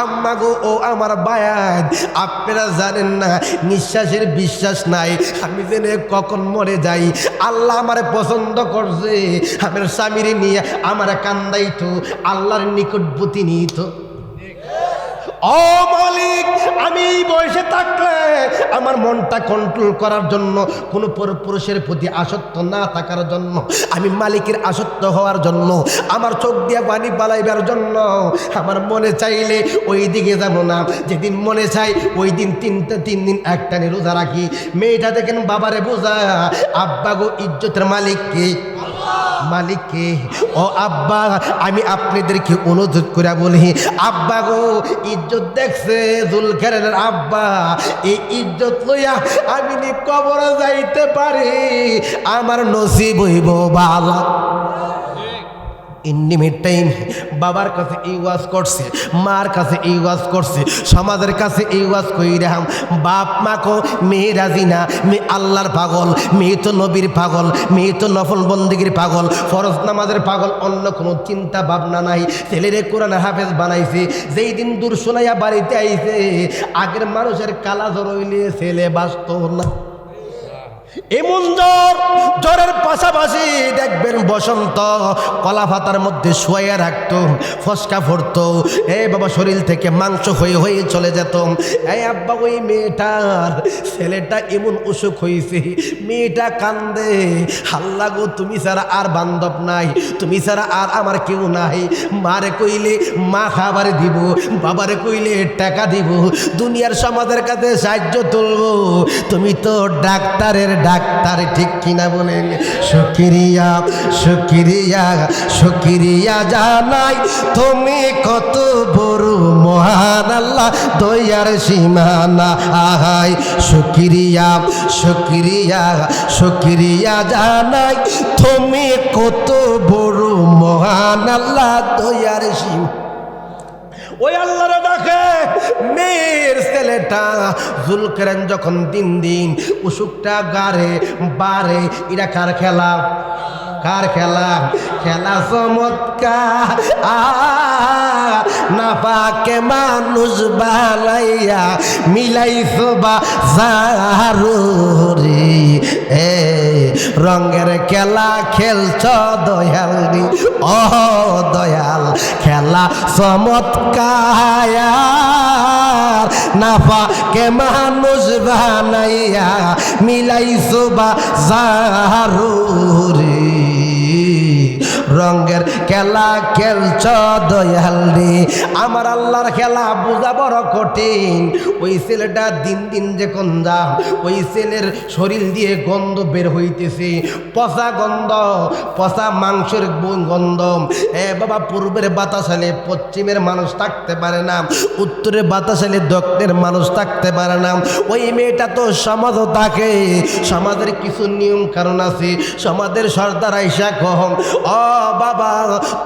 আম্মা গো ও আমার বায়াত আপনারা জানেন না নিঃশ্বাসের বিশ্বাস নাই আমি জেনে কখন মরে যাই আল্লাহ আমারে পছন্দ করছে আমার স্বামীরে নিয়ে আমার কান্দাইতো আল্লাহর নিকটবর্তী নিত ও মালিক আমি এই বয়সে থাকলে আমার মনটা কন্ট্রোল করার জন্য কোনো পুরুষের প্রতি আসক্ত না থাকার জন্য আমি মালিকের আসক্ত হওয়ার জন্য আমার চোখ দিয়ে পানি পালাইবার জন্য আমার মনে চাইলে ওই দিকে যাব না যেদিন মনে চাই ওই দিন 3 দিন একটানে রোজা রাখি মেয়েটা দেখেন বাবারে বোঝা আব্বা গো ইজ্জতের মালিককে মালিককে ও আব্বা আমি আপনাদেরকে অনুরোধ করে বলি আব্বা গো ইজ্জত দেখছে জুলকারনাইনের আব্বা এই ইজ্জত লইয়া আমি নি কবরে যাইতে পারি আমার নসিব হইব বালা ইন্ডিমেট টাইম বাবার কাছে এই ওয়াজ করছে মার কাছে এই ওয়াজ করছে সমাজের কাছে এই ওয়াজ কইরাম বাপ মা কো মেয়ে রাজি না মেয়ে আল্লাহর পাগল মেয়ে তো নবীর পাগল মেয়ে তো নফল বন্দেগীর পাগল ফরজ নামাজের পাগল অন্য কোনো চিন্তা ভাবনা নাই ছেলেরে কোরআন হাফেজ বানাইছে যেই দিন দূর শোনাইয়া বাড়িতে আইছে আগের মানুষের কালা জ্বর হইলে ছেলে বাঁচত না এমন জ্বরের পাশাপাশি দেখবেন বসন্ত কলা পাতার মধ্যে শুয়ে রাখতো ফসকা পড়তো বাবা শরীর থেকে মাংস হয়ে হয়ে চলে যেত আব্বা ওই মেয়েটার ছেলেটা এমন অসুখ হয়েছে মেয়েটা কান্দে হাল্লা গো তুমি ছাড়া আর বান্ধব নাই তুমি ছাড়া আর আমার কেউ নাই মারে কইলে মা খাবার দিব বাবারে কইলে টাকা দিব দুনিয়ার সমাজের কাছে সাহায্য তুলবো তুমি তো ডাক্তার ঠিক কিনা বলেন শুকরিয়া শুকরিয়া শুকরিয়া জানাই তুমি কত বড় মহান আল্লাহ দয়ার সীমানা আহাই শুকরিয়া শুকরিয়া শুকরিয়া জানাই তুমি কত বড় মহান আল্লাহ দয়ার সীমানা ওই আল্লাহর ডাকে মেয়ের ছেলেটা জুলকারনাইন যখন দিন দিন অসুখটা গারে বারে এটা কার খেলা কার খেলা খেলা চমৎকার না পাকে মানুষ বানাইয়া মিলাইছো বা জারুরি এ রঙের খেলা খেলছ দয়াল রে ও দয়াল খেলা চমৎকার না পাকে মানুষ বানাইয়া মিলাইছো বা জারুরি রঙের খেলা খেলছ দয়াল রে আমার আল্লাহর খেলা বোঝা বড় কঠিন ওই ছেলেটা দিন দিন যে গন্ধা ওই ছেলের শরীর দিয়ে গন্ধ বের হইতেছে পচা গন্ধ পচা মাংসের গন্ধ এ বাবা পূর্বের বাতাস হলে পশ্চিমের মানুষ থাকতে পারে না উত্তরের বাতাস হলে দক্ষিণের মানুষ থাকতে পারে না ওই মেয়েটা তো সমাজও থাকে সমাজের কিছু নিয়ম কারণ আছে সমাজের সর্দার আইসা কম ও বাবা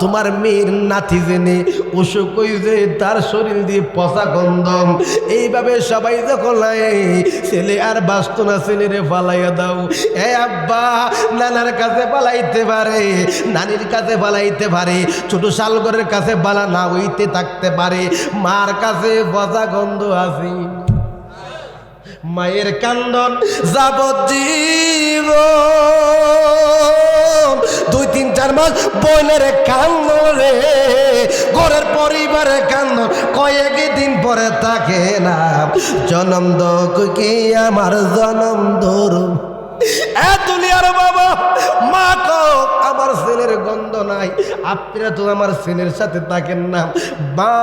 তোমার মেয়ের নাতি জেনে অসুখ হইছে তার শরীর দিয়ে পচা গন্ধ এইভাবে সবাই যখন ছেলে আর বাঁচত না ছেলেরে পালাইয়া দাও এ আব্বা নানার কাছে পালাইতে পারে নানির কাছে পালাইতে পারে ছোট শালগরের কাছে পালা না হইতে থাকতে পারে মার কাছে পচা গন্ধ আছে মায়ের কান্দন যাবজ্জীব 2-3-4 মাস বোনের কান্দন রে ঘরের পরিবারের কান্দন কয়েকদিন পরে থাকে না জনম দোক কি আমার জনম ধরুম এ দুনিয়ার বাবা মা কো আমার ছেলের গন্ধ নাই আপনারা তো আমার ছেলের সাথে থাকেন না বা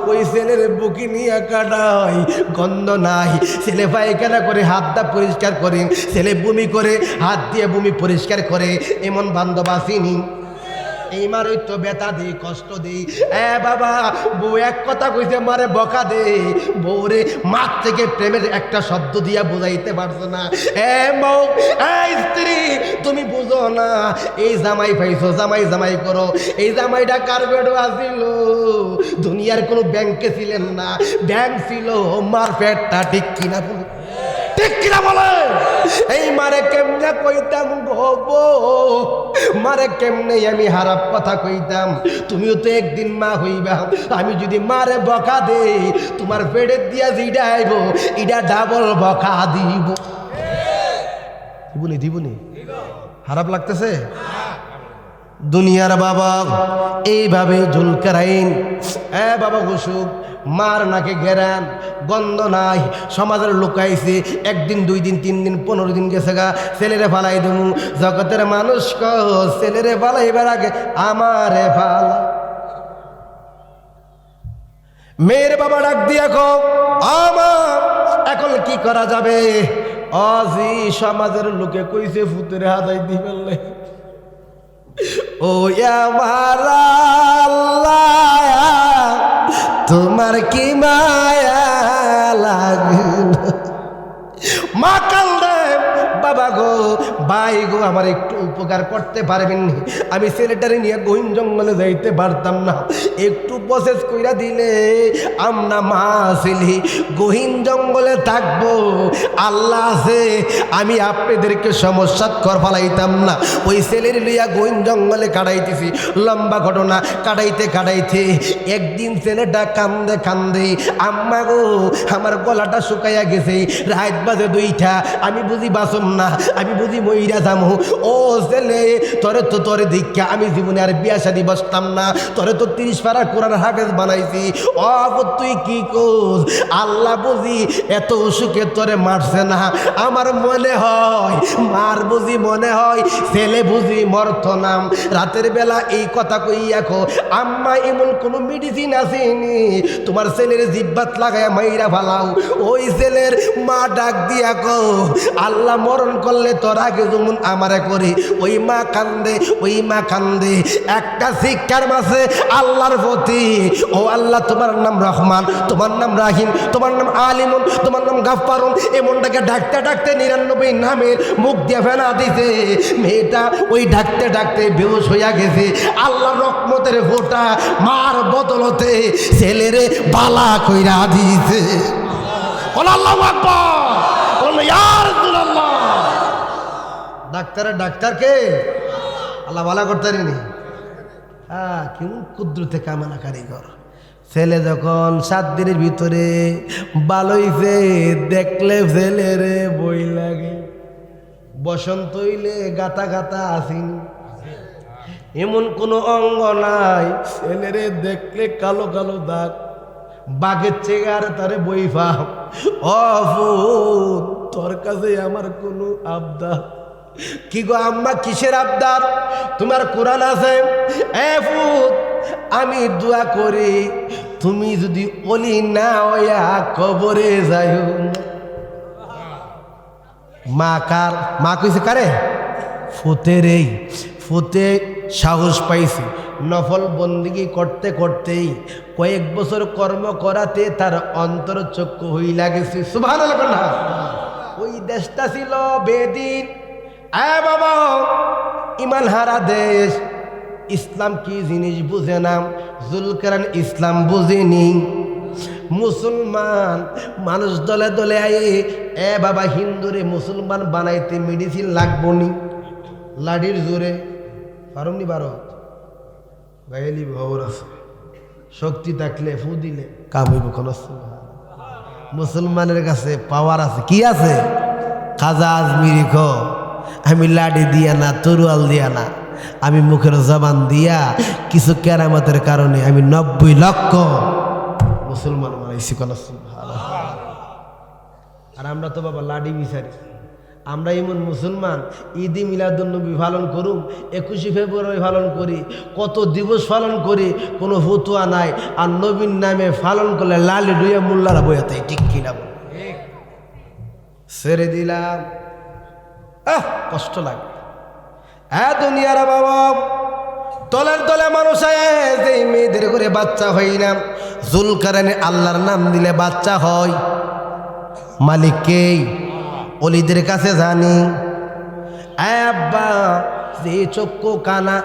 ওই ছেলের বুকি নিয়ে কাটাই গন্ধ নাই ছেলে পায়খানা করে হাতটা পরিষ্কার করে ছেলে বমি করে হাত দিয়ে বমি পরিষ্কার করে এমন বান্ধব আসেনি এই মারে তো ব্যথা দিই কষ্ট দিই এ বাবা বউ এক কথা কইতে মারে বকা দে বউরে মাঠ থেকে প্রেমের একটা শব্দ দিয়া বুঝাইতে পারছো না এ বউ এই স্ত্রী তুমি বুঝো না এই জামাই পাইছো জামাই জামাই করো এই জামাইটা কার বেডো আসিল দুনিয়ার কোনো ব্যাংকে ছিলেন না ব্যাংক ছিল মার পেটটা ঠিক কিনা বলে ঠিক কিনা বলে এই মারে কেমনে কইতাম গো মারে কেমনে আমি হারাপ কথা কইতাম তুমিও তো একদিন মা হইবা আমি যদি মারে বকা দে তোমার পেটের দিয়া জিডা আইব ইডা ডাবল বকা দিব দিবনি দিবনি খারাপ লাগতেছে দুনিয়ার বাবা এইভাবে জুলকারনাইন এ বাবা অসুখ মার নাকে গেরান গন্ধ নাই সমাজের লুকাইছে 1 দিন 2 দিন 3 দিন 15 দিন গেছে গা ছেলেরে ফালাই দেবো জগতের মানুষ ছেলেরে ফালাইবার আগে আমারে ফালা মেয়ের বাবা ডাক দিয়া কো আমার এখন কি করা যাবে আজি সমাজের লোকে কইছে ফুতের হাতাই দিবেলে ও আমার আল্লাহ তোমার কি মায়া লাগল মা কান্দে বাবা গো ভাই গো আমার একটু উপকার করতে পারবেন আমি ছেলেটারে নিয়ে গহীন জঙ্গলে যাইতে পারতাম না একটু প্রসেস কইরা দিলে আমরা মা ছেলে গহীন জঙ্গলে থাকবো আল্লাহ আছে আমি আপনাদেরকে সমস্যা কর ফালাইতাম না ওই ছেলের লিয়া গহীন জঙ্গলে কাটাইতেছি লম্বা ঘটনা কাটাইতে কাটাইতে একদিন ছেলেটা কান্দে কান্দে আম্মা গো আমার গলাটা শুকাইয়া গেছে রাত বাজে 2টা আমি বুঝি বাসম না আমি বুঝি মইরা যামু ও ছেলে তোরে তো তোরে দীক্ষা আমি জীবনে আর বিয়া শাদী বসতাম না তোরে তো 30 পারা কোরআন হাফেজ বানাইছি ও তুই কি কোস আল্লাহ বুঝি এত সুখে তোরে মারছে না আমার মনে হয় মার বুঝি মনে হয় ছেলে বুঝি মরত নাম রাতের বেলা এই কথা কইয়া কো আম্মা এমন কোনো মেডিসিন আসেনি তোমার ছেলের জিব্বাত লাগায়া মাইরা ফালাও ওই ছেলের মা ডাক দিয়া কো আল্লাহ মরণ মরণ করলে তোর আগে যেমন আমারে করি, ওই মা কান্দে, ওই মা কান্দে। একটা শিক্ষার মাঝে আল্লাহর প্রতি, ও আল্লাহ তোমার নাম রহমান, তোমার নাম রাহিম, তোমার নাম আলিমুন, তোমার নাম গাফফারুন, এমনটাকে ডাকতে ডাকতে 99 নামের মুখ দিয়ে ফেনা দিছে। মেয়েটা ওই ডাকতে ডাকতে বেহুশ হইয়া গেছে। আল্লাহ রহমতের ফোঁটা মার বদলতে ছেলেরে বালা কইরা দিছে। আল্লাহু আকবার, ইয়া রাসূলুল্লাহ। ডাক্তারকে আল্লাহ বালা করতে পারেনি। হ্যাঁ, কেমন কুদরতে কামানা কারিগর। ছেলে যখন 7 দিনের ভিতরে ভালো হইছে, দেখলে ছেলেরে বই লাগে। বসন্ত হইলে গাতা গাতা আসিনি, এমন কোনো অঙ্গ নাই ছেলেরে দেখলে কালো কালো দাগ। বাঘের চেগার তারে বই ভাব, তোর কাছে আমার কোনো আবদার। কি গো আম্মা, কিসের আবদার? তোমার কোরআন আছে। ফুত, আমি দোয়া করি তুমি যদি ওলি না হইয়া কবরে যাইও। মা কার? মা কইছে কারে? ফুতের। এই ফুতে সাহস পাইছে। নফল বন্দিগি করতে করতেই কয়েক বছর কর্ম করাতে তার অন্তর চক্ষু হইলা গেছে। সুবহানাল্লাহ। ওই দেশটা ছিল বেদিন। বাবা, ইমান হারা দেশ। ইসলাম কি জিনিস বুঝে না। জুলকারনাইন ইসলাম বুঝেনি। মুসলমান মানুষ দলে দলে আয়ে, বাবা হিন্দুরে মুসলমান বানাইতে মেডিসিন লাগবো নি? লাঠির জোরে পারমনি? ভারত গাইলি খবর আছে, শক্তি থাকলে ফু দিলে কাম হইব। কোন মুসলমানের কাছে পাওয়ার আছে। কি আছে? খাজা আজমিরি খ, আমি লাঠি দিয়া না, তরুয়াল দিয়া না, আমি মুখের জবান দিয়া কিছু কেরামতের কারণে আমি 90 লক্ষ মুসলমান বানাইছি। কোন আর আমরা তো বাবা লাঠি বিচারি। আমরা এমন মুসলমান ঈদে মিলাদুন্নবী পালন করুম, 21শে ফেব্রুয়ারি পালন করি, কত দিবস পালন করি, কোনো ফতুয়া নাই। আর নবীর নামে পালন করলে লালি ডুইয়া মোল্লারা বইয়াতে। ঠিক কিনা বল? ছেড়ে দিলাম, কষ্ট লাগে। দুনিয়ারা বাবা, তলের তলে মানুষ যে মেয়েদের করে বাচ্চা হয় না। জুলকারনাইন আল্লাহর নাম দিলে বাচ্চা হয়। মালিককেই, অলিদের কাছে জানি। আব্বা, যে চক্ষু কানা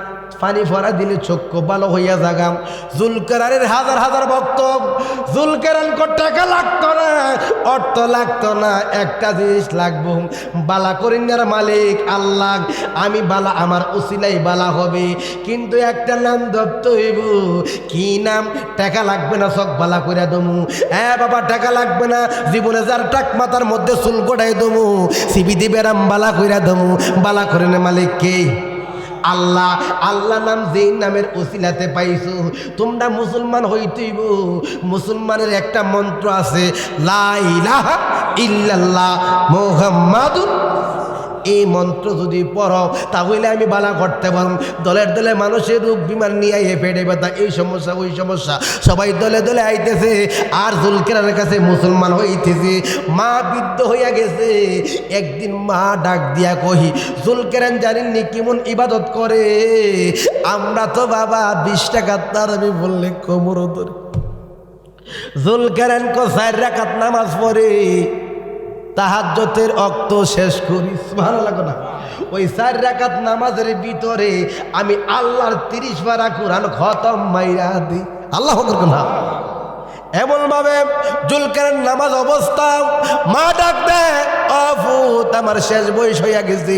পানি ভরা দিলে চক্ষু ভালো হইয়া জাগাম। জুলকারনাইনের হাজার হাজার ভক্ত। জুলকারনাইন টাকা লাগতো না, অর্থ লাগতো না, একটা জিনিস লাগবো, বালা করিনার মালিক আল্লাহ। আমি বালা, আমার উসিলাই বালা হবে, কিন্তু একটা নাম ধরত হইব। কি নাম? টাকা লাগবে না, চোখ বালা করে দমু। বাবা, টাকা লাগবে না, জীবনে যার টাক মাথার মধ্যে চুল গোড়াই দমু, সিবি দিবে রাম বালা কইরা দমু। বালা করিনের মালিক কে? আল্লাহ। আল্লাহ নাম যেই নামের ওসিলাতে পাইছো, তোমরা মুসলমান হইতেইব। মুসলমানের একটা মন্ত্র আছে, লা ইলাহা ইল্লাল্লাহ মুহাম্মাদুর। এই মন্ত্র যদি পড়ো তাহলে আমি বালা করতে পারব। দলের দলে মানুষের রোগ বিমান নিয়ে পেটে ব্যথা, এই সমস্যা ওই সমস্যা, সবাই দলে দলে আইতেছে। আর জুলকারনাইনের কাছে মুসলমান হইতেছে। মা বৃদ্ধ হইয়া গেছে। একদিন মা ডাক দিয়া কহি, জুলকারনাইন জানেননি কেমন ইবাদত করে? আমরা তো বাবা 20 টাকা তার আমি বললে কোমর ধরে। জুলকারনাইন 4 রাকাত নামাজ পড়ে, তাহাজ্জুদের ওয়াক্ত শেষ করি। সুবহানাল্লাহ না? ওই 4 রাকাত নামাজের ভিতরে আমি আল্লাহর 30 পারা কোরআন খতম মাইরা দিই। আল্লাহু আকবার না? এমন ভাবে জুলকারনাইন নামাজ অবস্থা, মা ডাক দেয়, অফুত আমার শেষ বয়স হইয়া গেছে,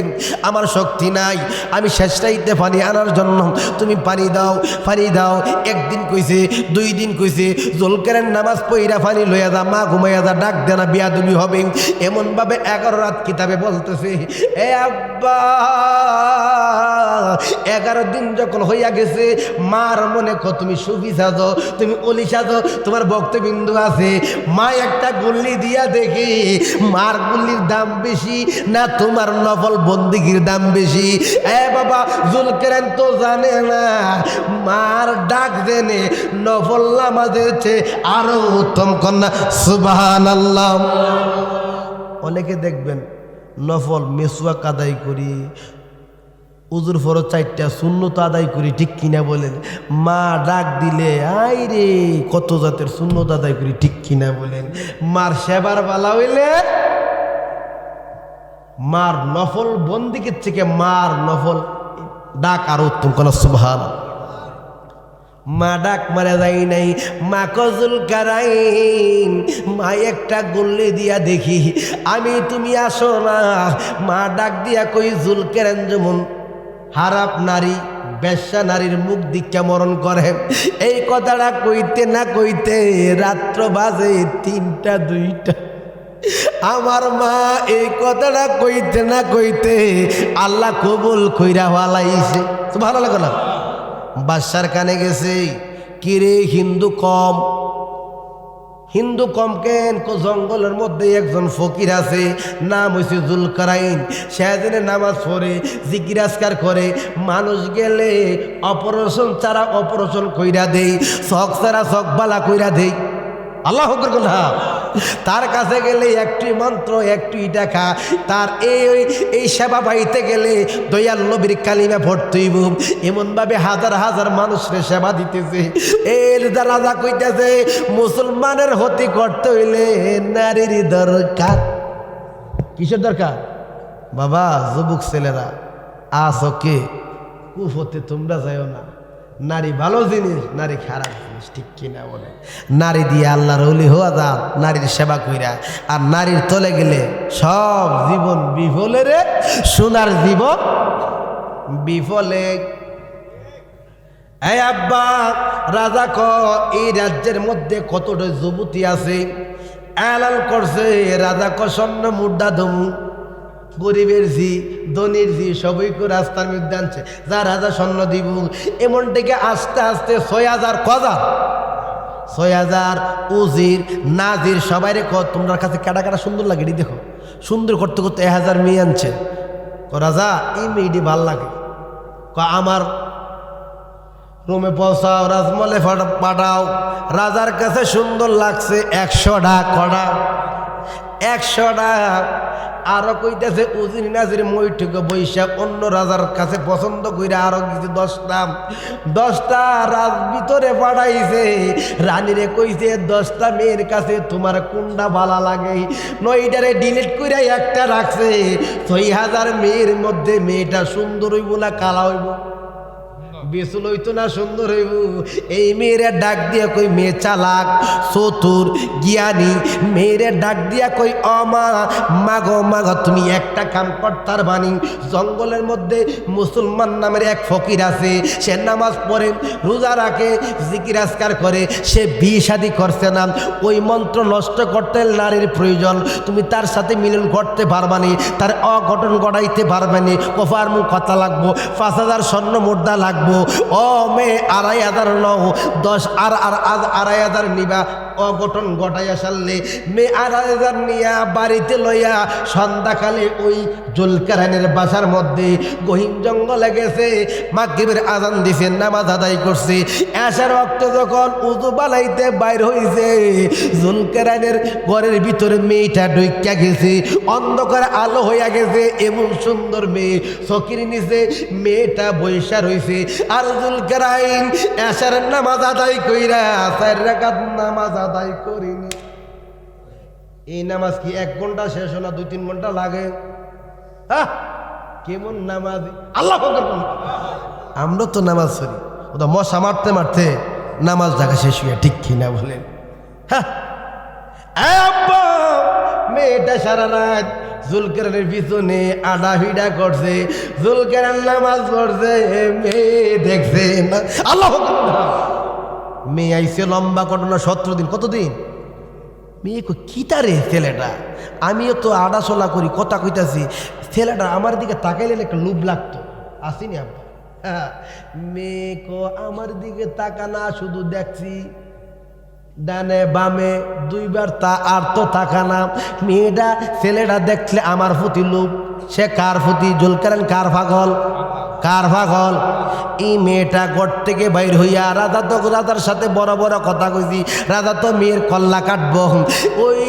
আমার শক্তি নাই, আমি শেষ রাইতে পানি আনার জন্য তুমি পানি দাও, পানি দাও। একদিন কইছে, 2 দিন কইছে, জুলকারনাইন নামাজ পইরা পানি লইয়া যা, মা ঘুমাইয়া যা, ডাক দেনা বিয়াদবি হবে। এমন ভাবে 11 রাত কিতাবে বলতেছে, এ আব্বা 11 দিন যখন হইয়া গেছে, মার মনে তুমি সুফি সাজো, তুমি অলি সাজো, তোমার ভক্তবিন্দু আছে। মা একটা গুল্লি দিয়া দেখি, মার গুল্লির দাম বেশি না তোমার নফল বন্দিগির দাম বেশি? বাবা, জুলকারনাইন তো জানে না মার ডাক জেনে নফল নামাজের চেয়ে আরো উত্তম কন্যা। সুবহানাল্লাহ। অনেকে দেখবেন নফল মেসওয়াক আদায় করি, উজুর ফরজ 4টা সুন্নত আদায় করি, ঠিক কিনা বলেন? মা ডাক দিলে আই রে কত জাতের সুন্নত আদায় করি, ঠিক কিনা বলেন? মার সেবার বেলা হইলে মার নফল বন্দিকের থেকে মার নফল ডাক আরো উত্তম। কোন সুবহানাল্লাহ। মা ডাক মারা যায় নাই, মা কজুল কারাইন, মা একটা গুল্লি দিয়া দেখি আমি, তুমি আসো না। মা ডাক দিয়া কই জুলকারনাইন যেমন হারাপ নারী বেশ্যা নারীর মুখ দীক্ষা মরণ করে। এই কথাটা কইতে না কইতে রাত্র বাজে 3টা 2টা। আমার মা এই কথাটা কইতে না কইতে আল্লাহ কবুল কইরা ওয়ালাইছে। ভালো লাগে না? বাদশার কানে গেছে, কিরে হিন্দু কম কেন? জঙ্গলের মধ্যে একজন ফকির আছে, নাম হইছে জুলকারনাইন। সেদিনে নামাজ পড়ে জিকিরাজকার করে, মানুষ গেলে অপারেশন ছাড়া অপারেশন কইরা দেই, চোখ ছাড়া চোখ বালা কইরা দেই। আল্লাহ আকবার। তার কাছে গেলে একটি মন্ত্র একটি টাকা, তার এই সেবা পাইতে গেলে দয়াল নবীর কালিমা পড়তে হইব। এমনভাবে হাজার হাজার মানুষের সেবা দিতেছে। এর রাজা কইতেছে মুসলমানের হতি করতে হইলে নারীর দরকার। কিসের দরকার? বাবা যুবক ছেলেরা আসো কে কুফতে তোমরা যাইও না। নারী ভালো জিনিস, নারী খারাপ জিনিস, ঠিক কিনা বলে? নারী দিয়ে আল্লাহর ওলি হওয়া যান, নারীর সেবা কইরা। আর নারীর তলে গেলে সব জীবন বিফলে রে, সোনার জীবন বিফলে। এই আব্বা রাজা ক এই রাজ্যের মধ্যে কতটা যুবতী আছে, এলান করছে রাজা ক স্বর্ণ মুদ্রা দমু, গরিবের জি ধনির জি সবই করে রাস্তার মধ্যে আনছে, যা রাজা স্বর্ণ দিব। এমন থেকে আস্তে আস্তে 6000 কজার 6000 উজির নাজির সবাই রেখো তোমার কাছে কাটা কাটা সুন্দর লাগে, এটি দেখো সুন্দর করতে করতে 1000 মেয়ে আনছে। রাজা এই মেয়েটি ভাল লাগে, আমার রুমে পৌঁছাও, রাজমহলে পাঠাও। রাজার কাছে সুন্দর লাগছে 100টা কড়া, 100টা। আরো কইতেছে উজির নাজির মইঠুকে বৈশাখ অন্য রাজার কাছে পছন্দ করে আরো কিছু 10টা রাজ ভিতরে পাঠাইছে। রানীরে কইছে 10টা মেয়ের কাছে তোমার কোনটা ভালো লাগে, 9টারে ডিলিট করে একটা রাখছে। 6000 মেয়ের মধ্যে মেয়েটা সুন্দর হইব না কালা হইব? বেসুল হইতো না সুন্দর হইব? এই মেয়েরা ডাক দিয়া কই মেয়ে চালাক চতুর জ্ঞানী। মেয়েরা ডাক দিয়া কই অমা মাগো মাগো তুমি একটা কাম করতার বাণী। জঙ্গলের মধ্যে মুসলমান নামের এক ফকির আছে, সে নামাজ পড়ে রোজা রাখে জিকির আজকার করে, সে বিয়ে শাদী করছে না। ওই মন্ত্র নষ্ট করতে নারীর প্রয়োজন, তুমি তার সাথে মিলন করতে পারবানি, তার অঘটন ঘটাইতে পারবানি। কফার মুখ কথা লাগবো, 5000 স্বর্ণ মুদ্রা লাগবো। ও মেয়ে 2500 নও 10 আর 2500 নিবা। অঘটন ঘটাইয়া সারলে মেয়ে 2500 নিয়া বাড়িতে লইয়া সন্ধ্যাকালে ওই জুলকারনাইনের বাসার মধ্যে গহীন জঙ্গলে গেছে। মাগরিবের আজান দিছে, নামাজ আদায় করছে। এশার ওয়াক্ত যখন উযু বানাইতে বাইর হইছে, জুলকারনাইনের ঘরের ভিতরে মেয়েটা ঢুইকা গেছে, অন্ধকার আলো হইয়া গেছে। এমন সুন্দর মেয়ে, চকির নিচে মেয়েটা বৈশা রইছে। আর জুলকারনাইন এশার নামাজ আদায় কইরা 4 রাকাত নামাজ আদায় করিনি। এই নামাজ কি 1 ঘন্টা শেষ হলো 2-3 ঘন্টা লাগে? কেমন নামাজ! আল্লাহ আমরা তো নামাজ পড়ি, ওটা মশা মারতে মারতে নামাজ ঢাকা শেষ হইয়া, ঠিক কিনা বলেন? মেয়েটা সারা রাত জুলকারনাইনের পিছনে আডাভিডা করছে, জুলকারনাইন নামাজ পড়ছে, মেয়ে দেখছে না। আল্লাহ মেয়ে আইছে লম্বা ঘটনা 17 দিন। কতদিন? মেয়ে কিতারে ছেলেটা, আমিও তো আডাচলা করি কথা কইতাছি, ছেলেটা আমার দিকে তাকাইলে একটা লোভ লাগতো, আসিনি আব্বা? মেয়ে আমার দিকে তাকানা, শুধু দেখছি ডানে বামে 2 বার, তা আর তো তাকানা। মেয়েটা ছেলেটা দেখলে আমার প্রতি লোভ। সে কার প্রতি? জুলকারনাইন কার পাগল? কার পাগল? এই মেয়েটা ঘর থেকে বাইর হইয়া রাজা তো রাজার সাথে বড় বড় কথা কইছি, রাজা তো মেয়ের কল্লা কাটবো, ওই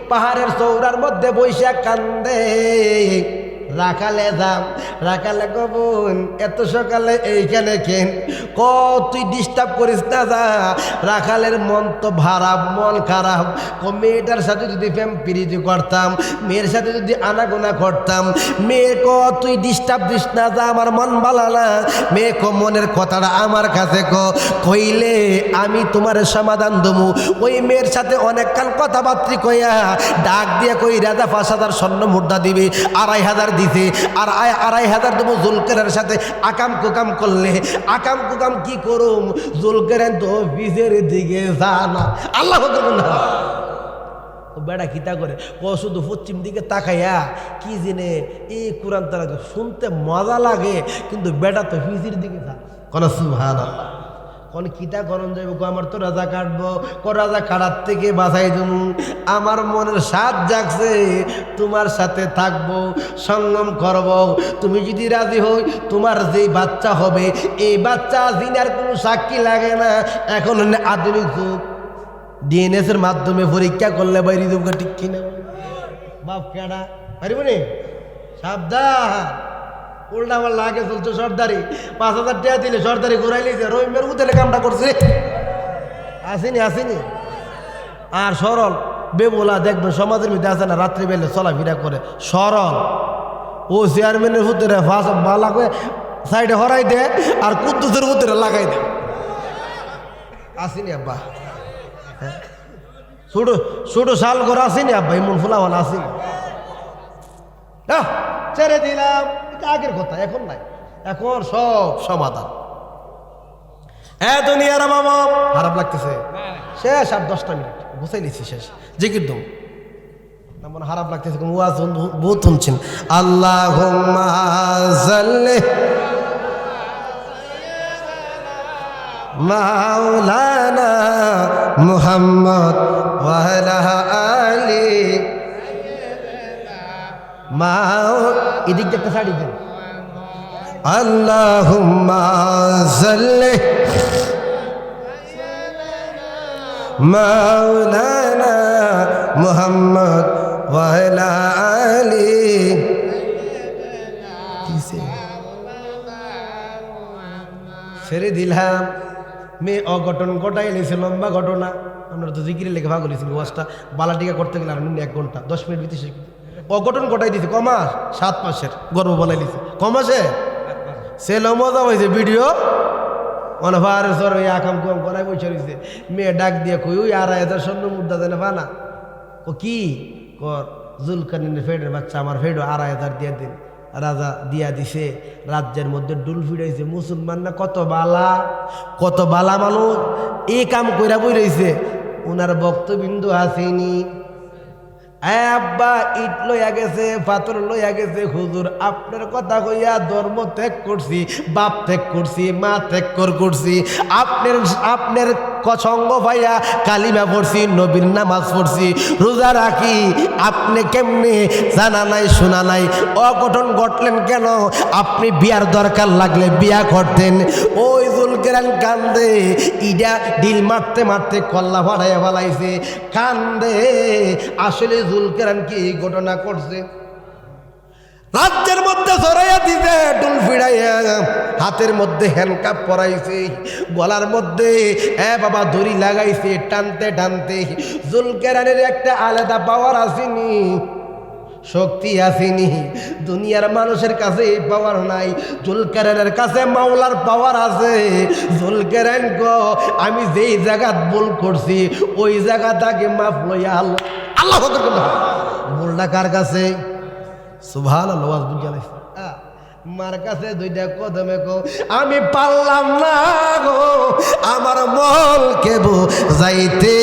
পাহাড়ের চৌড়ার মধ্যে বৈশাখ কান্দে। রাখালে যাম, রাখালে কবুন এত সকালে এইখানে কেন? ক তুই ডিস্টার্ব করিস না, যা। রাখালের মন তো ভারাপ, মন খারাপ। মেয়েটার সাথে যদি প্রেম প্রীতি করতাম, মেয়ের সাথে যদি আনাগোনা করতাম, মেয়ে ক তুই ডিস্টার্ব দিস না, যা, আমার মন ভালো না। মেয়ে ক মনের কথাটা আমার কাছে কইলে আমি তোমার সমাধান দেবো। ওই মেয়ের সাথে অনেকক্ষণ কথাবার্তা কইয়া ডাক দিয়ে কই রাজা 5,000 স্বর্ণ মুদ্রা দিবে, 2,500 দিছে, আর 2,500 দেবো জুলকারের সাথে আকাম কুকাম করলে। আকাম কুকাম কি করুম? জুলকারেন তো বিজের দিকে যা না। আল্লাহ না বেড়া কিতা করে ও শুধু পশ্চিম দিকে তাকাইয়া কি জেনে এই কোরআন তারা শুনতে মজা লাগে, কিন্তু বেড়া তো ফিজির দিকে যা। কোন সুবহানাল্লাহ, কোন কিতা করণ যাইব? আমার তো রাজা কাটবো, রাজা কাটার থেকে বাঁচাই দেব। আমার মনের স্বাদ জাগছে, তোমার সাথে থাকবো, সঙ্গম করব। তুমি যদি রাজি হই, তোমার যেই বাচ্চা হবে এই বাচ্চা জিনার কোনো সাক্ষী লাগে না। এখন আধুনিক যুগ, ডিএনএস এর মাধ্যমে পরীক্ষা করলে বাইরে দেবো, ঠিক কিনা? বাপ কেডা পারিব নি? সাবধান, উল্টা আমার লাগে চলছে সর্দারি। 5,000 টাকা দিলে সর্দারি ঘুরাই লিছে, রহিমের উতেলে কামটা করছে। আসেনি আসেনি। আর সরল বেবোলা দেখবেন সমাজের মধ্যে আছে না, রাত্রিবেলা চলাফেরা করে সরল। ও চেয়ারম্যানের হুতেরে বালা করে সাইডে হরাই দে, আর কুদ্দুসের হুতেরে লাগাই দে। আসেনি আব্বা, ছোটো ছোটো শাল করে আসেনি আব্বা, এমন ফুলাওয়ালা আসেনি। ছেড়ে দিলাম, আগের কথা, এখন নাই, এখন সব সমাধান। দুনিয়ার বাবা খারাপ লাগতেছে, শেষ আর 10টা মিনিট বুঝাই নিচ্ছি, শেষ জিকির দম মনে খারাপ লাগতেছে, ওয়াজ বহুত শুনছেন। আল্লাহুম্মা সাল্লি মাওলানা মুহাম্মদ ওয়া আলা আলি এদিক দেখতে শাড়ি দেন। আল্লাহুম্মা সাল্লি মাওলানা মুহাম্মদ ওয়া আলা আলি। ছেড়ে দিলাম, মেয়ে অঘটন ঘটাই লেছে, লম্বা ঘটনা। আমরা তো জিকিরে লেখে ভাগ হয়েছিল, ওয়াজটা বালাটিকা করতে গেলে আর 1 ঘন্টা 10 মিনিট ভিতরে অঘটন ঘটাই দিছে। কমাস 7 মাসের গর্ব বলাই দিছে, কমাসে ছেলে মজা হয়েছে। ভিডিও অনভারে সর আকাম কুম করাই বসে রয়েছে। মেয়ে ডাক দিয়ে কই ওই 2,500 স্বর্ণ মুদ্রা দেন না। ও কি কর? জুলকারনাইনের ফেডের বাচ্চা আমার ফেডো 2,500 দিয়ে দিন। রাজা দিয়া দিছে, রাজ্যের মধ্যে ডুল ফিরাইছে। মুসলমান না কত বালা, কত বালা মানুষ এই কাম কইরা বই রয়েছে। ওনার বক্তবিন্দু আসেনি। আব্বা ইট লইয়া গেছে, পাথর লইয়া গেছে, হুজুর আপনার কথা কইয়া ধর্ম ত্যাগ করছি, বাপ ত্যাগ করছি, মা ত্যাগ করছি, আপনার সঙ্গ ভাইয়া কালিমা পড়ছি, নবীর নামাজ পড়ছি, রোজা রাখি, আপনি কেমনে জানা নাই শোনা নাই? অঘটন ঘটলেন কেন? আপনি বিয়ার দরকার লাগলে বিয়া করতেন। ওই জুলকারনাইন কান্দে, ইডা ঢিল মারতে মারতে কল্লা ফাটাইয়া ফেলাইছে, কান্দে। আসলে জুলকারনাইন কি এই ঘটনা করছে? রাজ্যের মধ্যে ছড়াইয়া দিতে, ডুল ফিরাইয়া, হাতের মধ্যে হ্যান্ডকাপ পরাইছে, গলার মধ্যে বাবা দড়ি লাগাইছে, টানতে টানতে। জুলকারনাইনের একটা আলাদা পাওয়ার আসেনি, শক্তি আসেনি। দুনিয়ার মানুষের কাছে এই পাওয়ার নাই, জুলকারনাইনের কাছে মাওলার পাওয়ার আছে। জুলকারনাইন গো, আমি যেই জায়গা ভুল করছি ওই জায়গাটাকে মাফ লইয়া আল্লাহ ভুলটা কার কাছে? সুবহানাল্লাহ, বুঝালাইছে মার কাছে 2টা কদমে কো আমি পারলাম না গো আমার মল কেব যাইতে,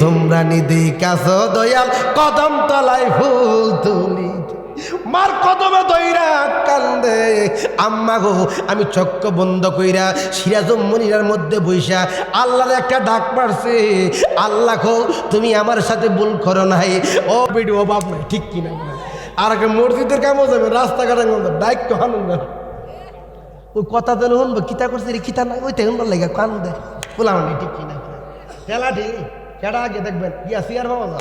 তোমরা নিদি কাছে দয়াল কদম তলায় ফুল তুলি। মার কদমে দইরা কান্দে। আম্মা গো, আমি চক্ক বন্ধ কইরা সিরাজুম মনিরার মধ্যে বইসা আল্লাহর একটা ডাক পারছে, আল্লাহ গো তুমি আমার সাথে ভুল করো নাই। ও বিডি ও বাপ নাই, ঠিক কিনা? আর মসজিদের কামও যাবে, রাস্তাঘাটের মধ্যে ডাইক তো হানুন না। ওই কথা দিলে শুনবো কিতা করছে রে কিতা নাই ওইটা শুনবার লাগে কান দেয় বললাম না ঠিক কিনা খেলা ঠিক কেডা আগে দেখবেন ইয়া সিয়ার বাবা যা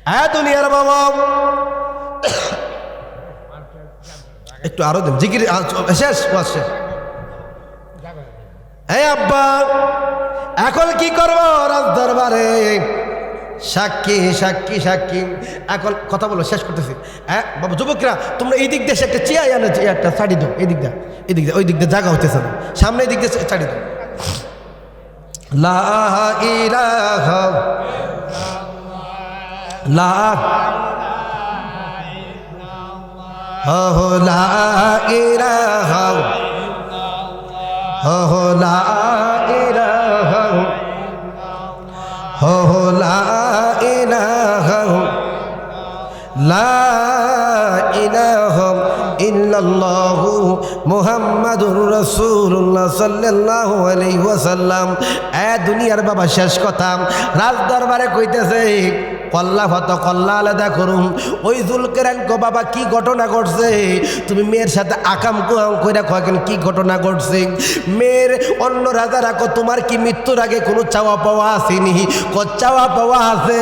হ্যাঁ দুনিয়ার বাবা একটু আরো দেন জিকির শেষ শেষ এই আব্বা এখন কি করবো রাজ দরবারে সাক্ষী সাক্ষী সাক্ষী এখন কথা বলো শেষ করতেছি হ্যাঁ বাবা যুবকরা তোমরা এই দিক দিয়ে একটা চেয়ার আনো একটা ছাড়ি দাও এই দিক দিয়ে ওই দিক দিয়ে জায়গা হইতেছে না সামনে এই দিক দিয়ে ছাড়ি দাও লা ইলাহা লা হো লা ইলাহা হো লা ইলাহা হো লা ইলাহা লা ইলাহা ইল্লাল্লাহু মুহাম্মাদুর রাসূলুল্লাহ সাল্লাল্লাহু আলাইহি ওয়াসাল্লাম দুনিয়ার বাবা শেষ কথা রাজ দরবারে কইতেছে কল্লা ফত কল্লা আলাদা করুন ওই জুলকেরান কো বাবা কি ঘটনা ঘটছে তুমি মেয়ের সাথে আকাম কইরা কয়েন কি ঘটনা ঘটছে মেয়ের অন্য রাজারা কো তোমার কি মৃত্যুর আগে কোনো চাওয়া পাওয়া আসেনি চাওয়া পাওয়া আছে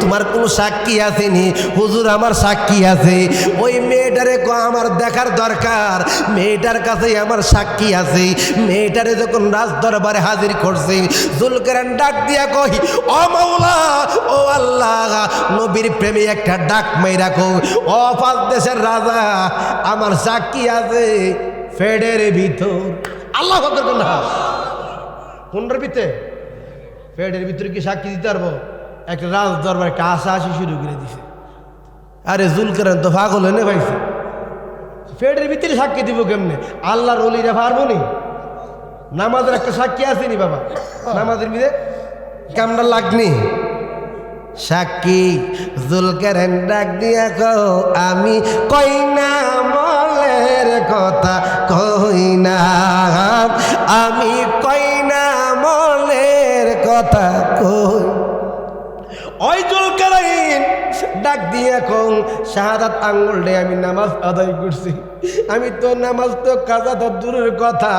তোমার কোনো সাক্ষী আসেনি হুজুর আমার সাক্ষী আছে ওই মেয়েটারে কো আমার দেখার দরকার মেয়েটার কাছে আমার সাক্ষী আছে মেয়েটারে যখন রাজ দরবারে হাজির করছে জুলকেরান ডাক দিয়া কই ও মাওলা ও আল্লাহ নবীর প্রেমে একটা ডাক মাইরা কো ও পাঁচ দেশের রাজা আমার সাক্ষী আছে ফেডের ভিতর আল্লাহ আকবার কোন না কোনটার ভিতরে ফেডের ভিতরে কি সাক্ষী দিতে পারবো একটা রাজ দরবার একটা হাসাহাসি শুরু করে দিছে আরে জুলকেরান তো পাগল হয়ে ভাইছে ফেডের ভিতরে সাক্ষী দিব কেমনে আল্লাহর ওলিরা পারবো নি নামাজের একটা সাক্ষী আসেনি বাবা নামাজের ভিতরে কামড়া লাগনি সাক্ষী জুলকেরান ডাক দিয়া কো আমি কই না মলের কথা কই না আমি কই না মলের কথা কই ওই জুলকেরান ডাক দিয়া কো শাহাদাত আঙ্গুল দে আমি নামাজ আদায় করছি আমি তো নামাজ তো কাজা তো দূরের কথা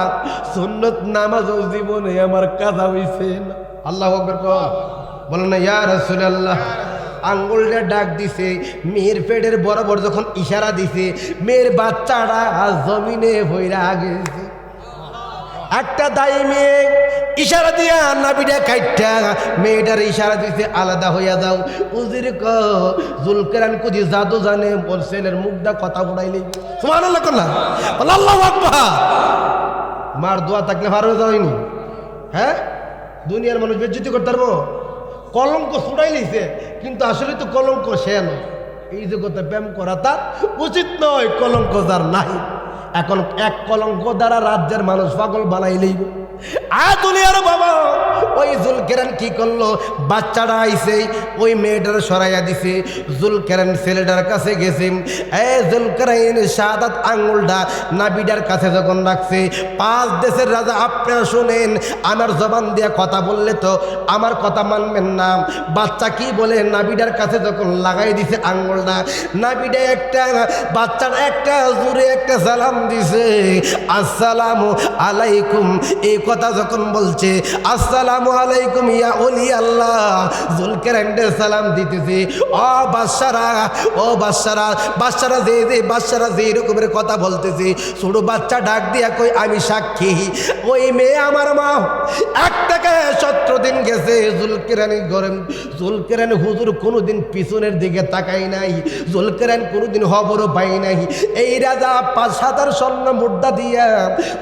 সুন্নত নামাজও জীবনে আমার কাজা হইছে না আল্লাহু আকবার কও বলেন না ইয়া রাসূলুল্লাহ আঙ্গুলটা ডাক দিছে মেয়ের পেটের বরাবর যখন ইশারা দিছে মেয়ের বাচ্চাটা জমিনে ভইরা গেছে একটা দাই মেয়ে ইশারা দিয়া নাবিটা কাইটা মেয়েটার ইশারা দিছে আলাদা হইয়া যাও উজির ক জুলকেরান কুদি জাদু জানে বলছেলের মুখটা কথা ফুটাইলে সুবহানাল্লাহ কল্লা আল্লাহু আকবার মার দোয়া থাকলে পারো যায়নি হ্যাঁ দুনিয়ার মানুষ বেজ্জতি করতে পারবো কলঙ্ক ছুড়াই নিছে কিন্তু আসলে তো কলঙ্ক সে নয় এই জগতে প্রেম করা তার উচিত নয় কলঙ্ক যার নাই এখন এক কলঙ্ক দ্বারা রাজ্যের মানুষ পাগল বানাইলেই দুনিয়ার বাবা ওই জুলকেরান কি করলো বাচ্চাটা আইছে ওই মেয়েটার সরাইয়া দিছে জুলকেরান ছেলেটার কাছে গেছে জুলকেরান শাহাদাত আঙ্গুলটা নাবিটার কাছে যখন রাখছে পাঁচ দেশের রাজা আপনারা শুনেন আমার জবান দিয়া কথা বললে তো আমার কথা মানবেন না বাচ্চা কি বলে নাবিটার কাছে যখন লাগাই দিছে আঙ্গুলটা নাবিটা একটা বাচ্চার একটা জোরে একটা সালাম দিছে আসসালামু আলাইকুম এই কথা যখন বলছে আসসালামু আলাইকুম ইয়া ওলি আল্লাহ জুলকেরানের সালাম দিতেছে ও বাদশারা যে রকমের কথা বলতেছে ছোট বাচ্চা ডাক দিয়া কই আমি সাক্ষী ওই মেয়ে আমার মা এক থেকে 17 দিন গেছে জুলকেরানের ঘরে জুলকেরান হুজুর কোনোদিন পিছনের দিকে তাকাই নাই জুলকেরান কোনোদিন খবরও পাই নাই এই রাজা 5,000 স্বর্ণ মুদ্রা দিয়া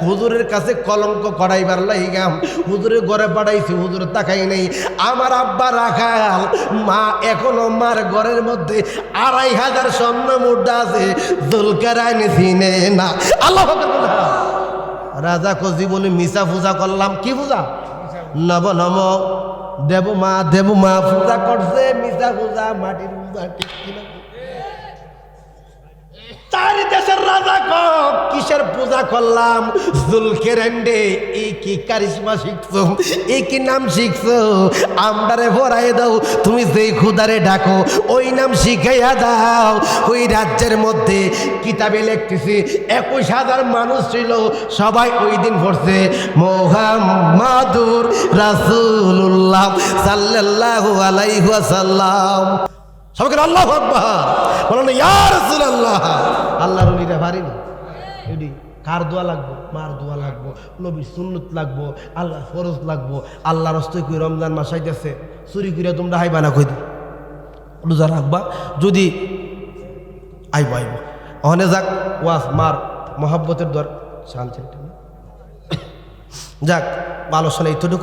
হুজুরের কাছে কলঙ্ক করাইবার লাইগাম হুজুরের ঘরে পাঠাইছি হুজুর তাকাই নাই আমার আব্বা রাখাল মা এখনো মার ঘরের মধ্যে 2,500 স্বর্ণ মুদ্রা আছে জুলকেরান চিনে না আল্লাহ রাজা কো জীবনে মিশা পূজা করলাম কি পূজা নব নম দেব মা পূজা করছে মিশা পূজা মাটির পূজা ঠিক কিনা চার দেশের রাজা কক কিসের পূজা করলাম জুলকেরনরে এই কি কারিশমা শিখছো এই কি নাম শিখছো আমরারে ভরাই দাও তুমি যেই খুদারে ডাকো ওই নাম শিখাইয়া দাও ওই রাজ্যের মধ্যে কিতাবে লিখতেছি 21,000 মানুষ ছিল সবাই ওই দিন পড়ছে মুহাম্মাদুর রাসূলুল্লাহ সাল্লাল্লাহু আলাইহি ওয়াসাল্লাম সবাইকে আল্লাহু আকবার বলেন ইয়া রাসূলুল্লাহ আল্লাহর ওলিরা পারিনি এডি কার দোয়া লাগবো মার দোয়া লাগবো নবীর সুন্নত লাগবো আল্লাহর ফরজ লাগবো আল্লাহর রাস্তায় কই রমজান মাস আইতেছে চুরি করে তোমরা হাইবা না কই রোজা রাখবা যদি আইব ওখানে যাক ওয়াস মার মহাব্বতের দর শান্তি যাক ভালো শোনা এইটুকু